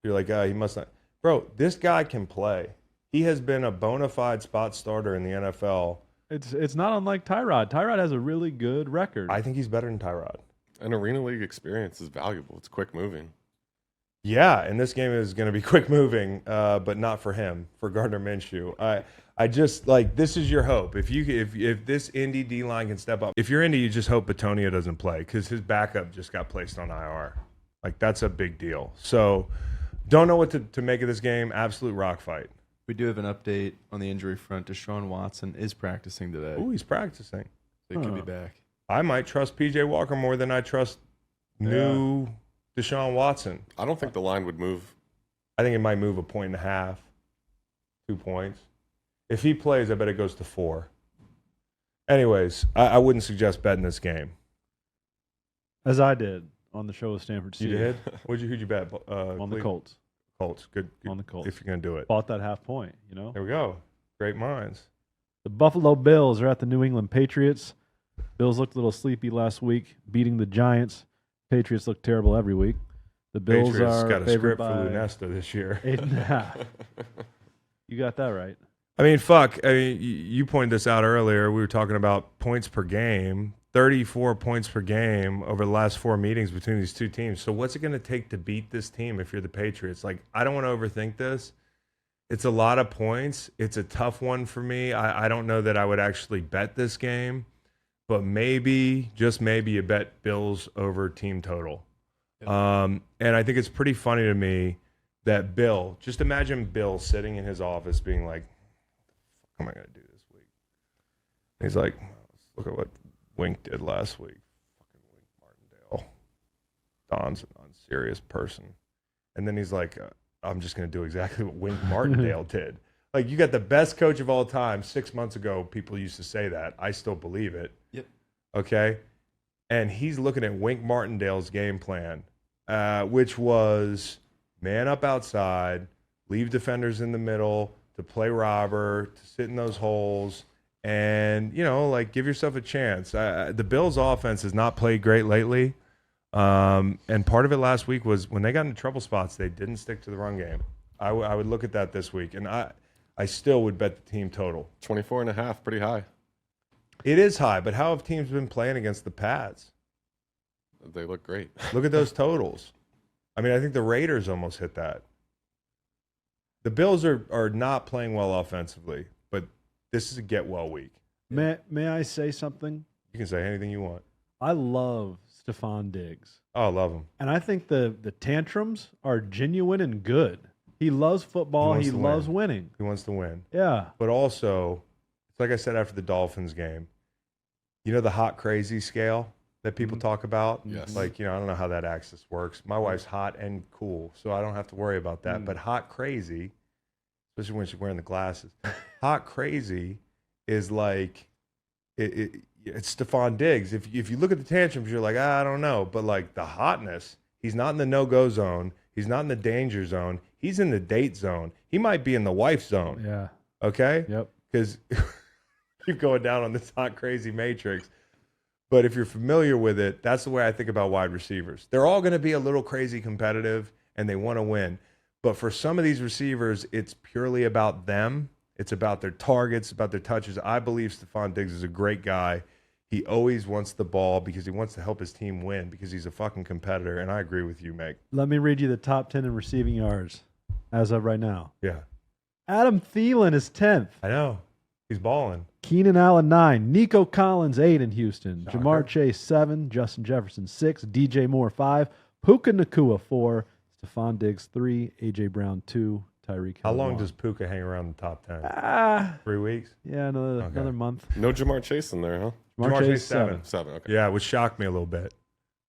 You're like, he must not. Bro, this guy can play. He has been a bona fide spot starter in the NFL. It's not unlike Tyrod. Tyrod has a really good record. I think he's better than Tyrod. An Arena League experience is valuable. It's quick moving. Yeah, and this game is going to be quick moving, but not for him, for Gardner Minshew. I just like this is your hope. If this Indy D line can step up, if you're Indy, you just hope Batonia doesn't play because his backup just got placed on IR. Like that's a big deal. So don't know what to make of this game. Absolute rock fight. We do have an update on the injury front. Deshaun Watson is practicing today. Oh, he's practicing. So he could be back. I might trust P.J. Walker more than I trust new Deshaun Watson. I don't think the line would move. I think it might move 1.5 points, 2 points. If he plays, I bet it goes to 4. Anyways, I wouldn't suggest betting this game. As I did on the show with Stanford Steve. You did? Who'd you bet? On the Colts. Colts. Good. On the Colts. If you're going to do it. Bought that half point, There we go. Great minds. The Buffalo Bills are at the New England Patriots. Bills looked a little sleepy last week, beating the Giants. Patriots look terrible every week. The Bills Patriots are got a favored script for by Lunesta this year. 8.5. You got that right. I mean, fuck. I mean, you pointed this out earlier. We were talking about points per game. 34 points per game over the last 4 meetings between these two teams. So what's it going to take to beat this team if you're the Patriots? Like, I don't want to overthink this. It's a lot of points. It's a tough one for me. I don't know that I would actually bet this game, but maybe, just maybe, you bet Bills over team total. And I think it's pretty funny to me that Bill, just imagine Bill sitting in his office being like, what am I going to do this week? And he's like, let's look at what Wink did last week. Fucking Wink Martindale. Don's an unserious person. And then he's like, I'm just going to do exactly what Wink Martindale did. Like, you got the best coach of all time. 6 months ago, people used to say that. I still believe it. Yep. Okay? And he's looking at Wink Martindale's game plan, which was man up outside, leave defenders in the middle, to play robber, to sit in those holes, and, give yourself a chance. The Bills' offense has not played great lately. And part of it last week was when they got into trouble spots, they didn't stick to the run game. I would look at that this week, and I still would bet the team total. 24.5, pretty high. It is high, but how have teams been playing against the Pats? They look great. Look at those totals. I mean, I think the Raiders almost hit that. The Bills are not playing well offensively, but this is a get well week. May I say something? You can say anything you want. I love Stefon Diggs. Oh, I love him. And I think the tantrums are genuine and good. He loves football. He loves winning. He wants to win. Yeah. But also, it's like I said after the Dolphins game, you know the hot crazy scale that people talk about? Yes. Like, I don't know how that axis works. My wife's hot and cool, so I don't have to worry about that. But hot crazy, especially when she's wearing the glasses, hot crazy is like it's Stefon Diggs. If you look at the tantrums, you're like, I don't know. But like the hotness, he's not in the no-go zone. He's not in the danger zone. He's in the date zone. He might be in the wife zone. Yeah. Okay? Yep. Because keep going down on this hot, crazy matrix. But if you're familiar with it, that's the way I think about wide receivers. They're all going to be a little crazy competitive, and they want to win. But for some of these receivers, it's purely about them. It's about their targets, about their touches. I believe Stefon Diggs is a great guy. He always wants the ball because he wants to help his team win because he's a fucking competitor, and I agree with you, Meg. Let me read you the top 10 in receiving yards as of right now. Yeah. Adam Thielen is 10th. I know. He's balling. Keenan Allen, 9. Nico Collins, 8 in Houston. Shocker. Jamar Chase, 7. Justin Jefferson, 6. DJ Moore, 5. Puka Nacua, 4. Stephon Diggs, 3. A.J. Brown, 2. Tyreek Hill, How long 1. does Puka hang around the top 10? 3 weeks? Yeah, another month. No Jamar Chase in there, huh? Jamar Chase, 7. 7. Okay. Yeah, which shocked me a little bit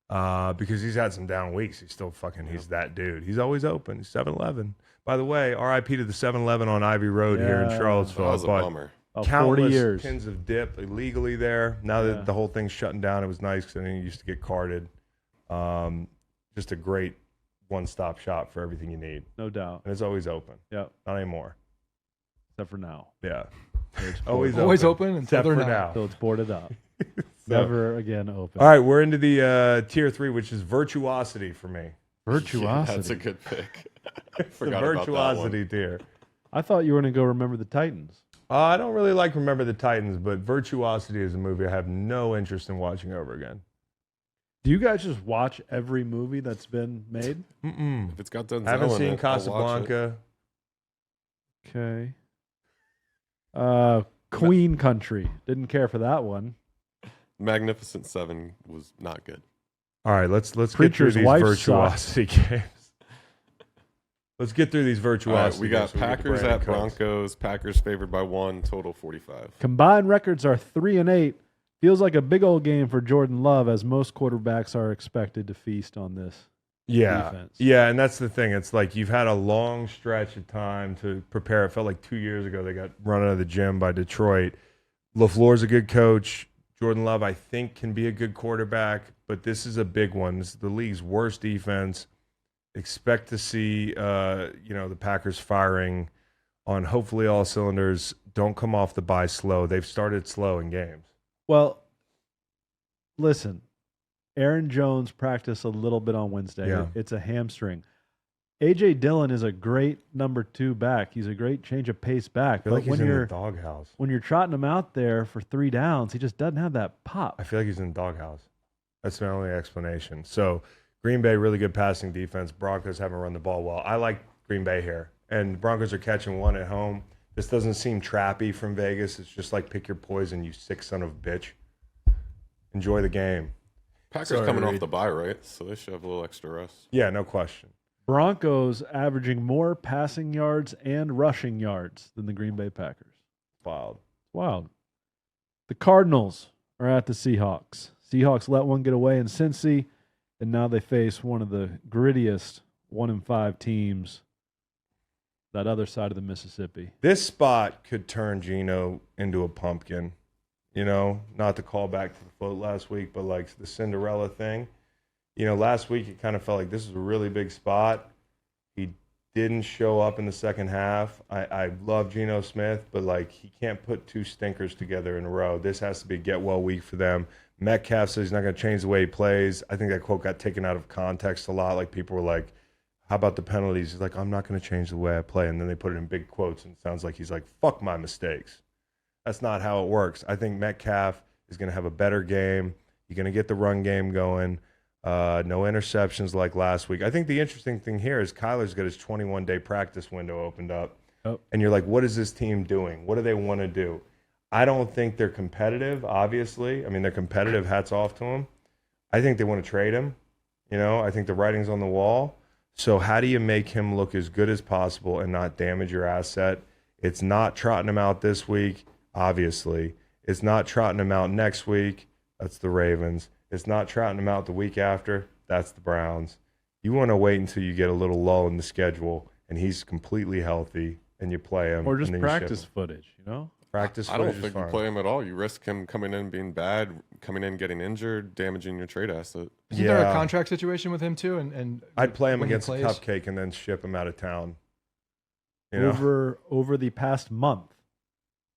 because he's had some down weeks. He's still he's that dude. He's always open. He's 7-Eleven. By the way, RIP to the 7-Eleven on Ivy Road here in Charlottesville. That was a But bummer. Oh, 40 countless years. tins of dip illegally there. Now that the whole thing's shutting down, it was nice because I think it used to get carted. Just a great one-stop shop for everything you need. No doubt. And it's always open. Yep. Not anymore. Except for now. Yeah. It's Always open until Except they're for not. now. Until it's boarded up. So- Never again open. All right, we're into the tier 3, which is virtuosity for me. Virtuosity. That's a good pick. It's the Forgot about that one. virtuosity tier. I thought you were going to go Remember the Titans. I don't really like Remember the Titans, but Virtuosity is a movie I have no interest in watching over again. Do you guys just watch every movie that's been made? Mm-mm. If it's got Denzel Haven't in seen it, I'll watch it. Casablanca. Okay. Queen Country. Didn't care for that one. Magnificent Seven was not good. All right, let's get through Preacher's these wife virtuosity games. Let's get through these All virtuosity right, we got games so can Packers brand at codes. Broncos. Packers favored by 1, total 45. Combined records are 3-8. Feels like a big old game for Jordan Love, as most quarterbacks are expected to feast on this. Yeah. defense. Yeah, and that's the thing. It's like you've had a long stretch of time to prepare. It felt like 2 years ago they got run out of the gym by Detroit. LaFleur's a good coach. Jordan Love, I think, can be a good quarterback, but this is a big one. This is the league's worst defense. Expect to see the Packers firing on hopefully all cylinders. Don't come off the bye slow. They've started slow in games. Well, listen, Aaron Jones practiced a little bit on Wednesday. Yeah. It's a hamstring. A.J. Dillon is a great number 2 back. He's a great change of pace back. I feel But like he's when in the you're doghouse. when you're trotting him out there for 3 downs, he just doesn't have that pop. I feel like he's in the doghouse. That's my only explanation. So Green Bay, really good passing defense. Broncos haven't run the ball well. I like Green Bay here. And the Broncos are catching one at home. This doesn't seem trappy from Vegas. It's just like pick your poison, you sick son of a bitch. Enjoy the game. Packers Sorry, coming off Reed. the bye, right? So they should have a little extra rest. Yeah, no question. Broncos averaging more passing yards and rushing yards than the Green Bay Packers. Wild. Wild. The Cardinals are at the Seahawks. Seahawks let one get away in Cincy, and now they face one of the grittiest 1-5 teams that other side of the Mississippi. This spot could turn Geno into a pumpkin. Not to call back to the float last week, but like the Cinderella thing. Last week it kind of felt like this is a really big spot. He didn't show up in the second half. I love Geno Smith, but like he can't put 2 stinkers together in a row. This has to be a get well week for them. Metcalf says he's not going to change the way he plays. I think that quote got taken out of context a lot. Like people were like, how about the penalties? He's like, I'm not going to change the way I play. And then they put it in big quotes and it sounds like he's like, fuck my mistakes. That's not how it works. I think Metcalf is going to have a better game. You're going to get the run game going. No interceptions like last week. I think the interesting thing here is Kyler's got his 21-day practice window opened up. Oh. And you're like, what is this team doing? What do they want to do? I don't think they're competitive, obviously. I mean, they're competitive. Hats off to them. I think they want to trade him. I think the writing's on the wall. So how do you make him look as good as possible and not damage your asset? It's not trotting him out this week, obviously. It's not trotting him out next week. That's the Ravens. It's not trotting him out the week after. That's the Browns. You want to wait until you get a little lull in the schedule and he's completely healthy and you play him. Or just and then practice footage, Practice I don't footage is think you fine. play him at all. You risk him coming in being bad, coming in getting injured, damaging your trade asset. Isn't there a contract situation with him too? And I'd play him when he against a plays? cupcake and then ship him out of town. Over the past month,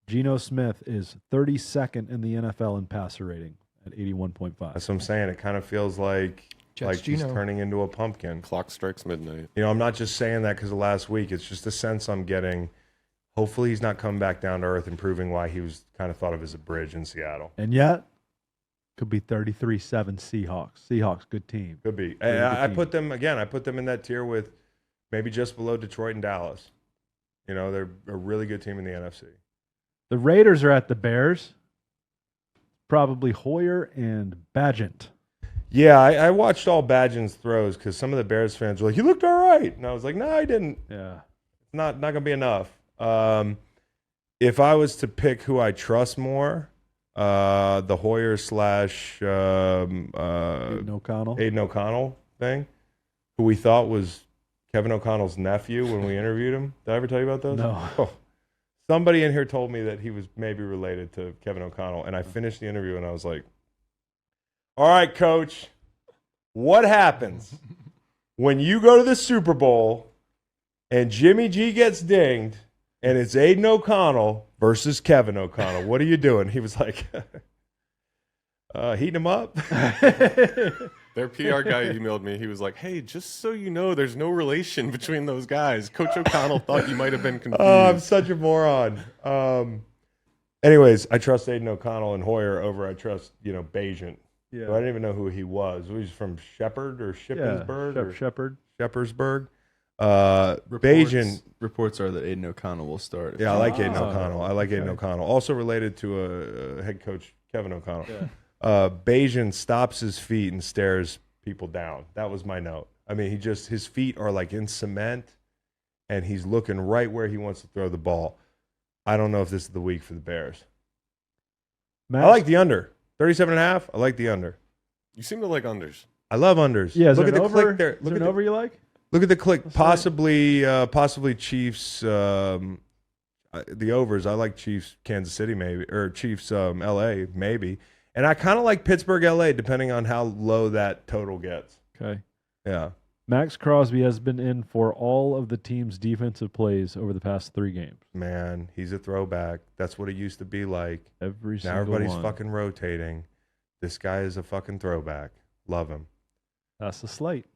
Geno Smith is 32nd in the NFL in passer rating at 81.5. That's what I'm saying. It kind of feels like Jets he's Geno. turning into a pumpkin. Clock strikes midnight. I'm not just saying that because of last week. It's just a sense I'm getting. Hopefully he's not coming back down to earth and proving why he was kind of thought of as a bridge in Seattle. And yet, could be 33-7 Seahawks. Seahawks, good team. Could be. Really good I team. put them in that tier with maybe just below Detroit and Dallas. They're a really good team in the NFC. The Raiders are at the Bears. Probably Hoyer and Badgett. Yeah, I watched all Badgin's throws because some of the Bears fans were like, he looked all right. And I was like, no, he didn't. Yeah. It's not going to be enough. If I was to pick who I trust more, the Hoyer / Aiden O'Connell thing, who we thought was Kevin O'Connell's nephew when we interviewed him. Did I ever tell you about those? No. Oh. Somebody in here told me that he was maybe related to Kevin O'Connell, and I finished the interview and I was like, all right, coach, what happens when you go to the Super Bowl and Jimmy G gets dinged and it's Aiden O'Connell versus Kevin O'Connell? What are you doing? He was like, heating him up. Their PR guy emailed me. He was like, hey, just so you know, there's no relation between those guys. Coach O'Connell thought you might have been confused. Oh, I'm such a moron. Anyways, I trust Aiden O'Connell and Hoyer over I trust, Bagent. Yeah. So I didn't even know who he was. He was from Shepherd or Shippensburg? or Shepherd. Shepherdsburg. Reports, Bayesian. reports are that Aiden O'Connell will start. Yeah, I like Aiden Oh, O'Connell. I like Aiden okay. O'Connell. Also related to head coach Kevin O'Connell. Yeah. Bayesian stops his feet and stares people down. That was my note. I mean, his feet are like in cement, and he's looking right where he wants to throw the ball. I don't know if this is the week for the Bears. Max, I like the under. 37.5. I like the under. You seem to like unders. I love unders. Yeah, is Look there at an the over? click there. Is there an over you like? Look at the click. That's right. Possibly Chiefs. The overs. I like Chiefs Kansas City maybe, or Chiefs LA maybe, and I kind of like Pittsburgh LA depending on how low that total gets. Okay. Yeah. Max Crosby has been in for all of the team's defensive plays over the past 3 games. Man, he's a throwback. That's what it used to be like. Every Now single everybody's one. fucking rotating. This guy is a fucking throwback. Love him. That's the slate.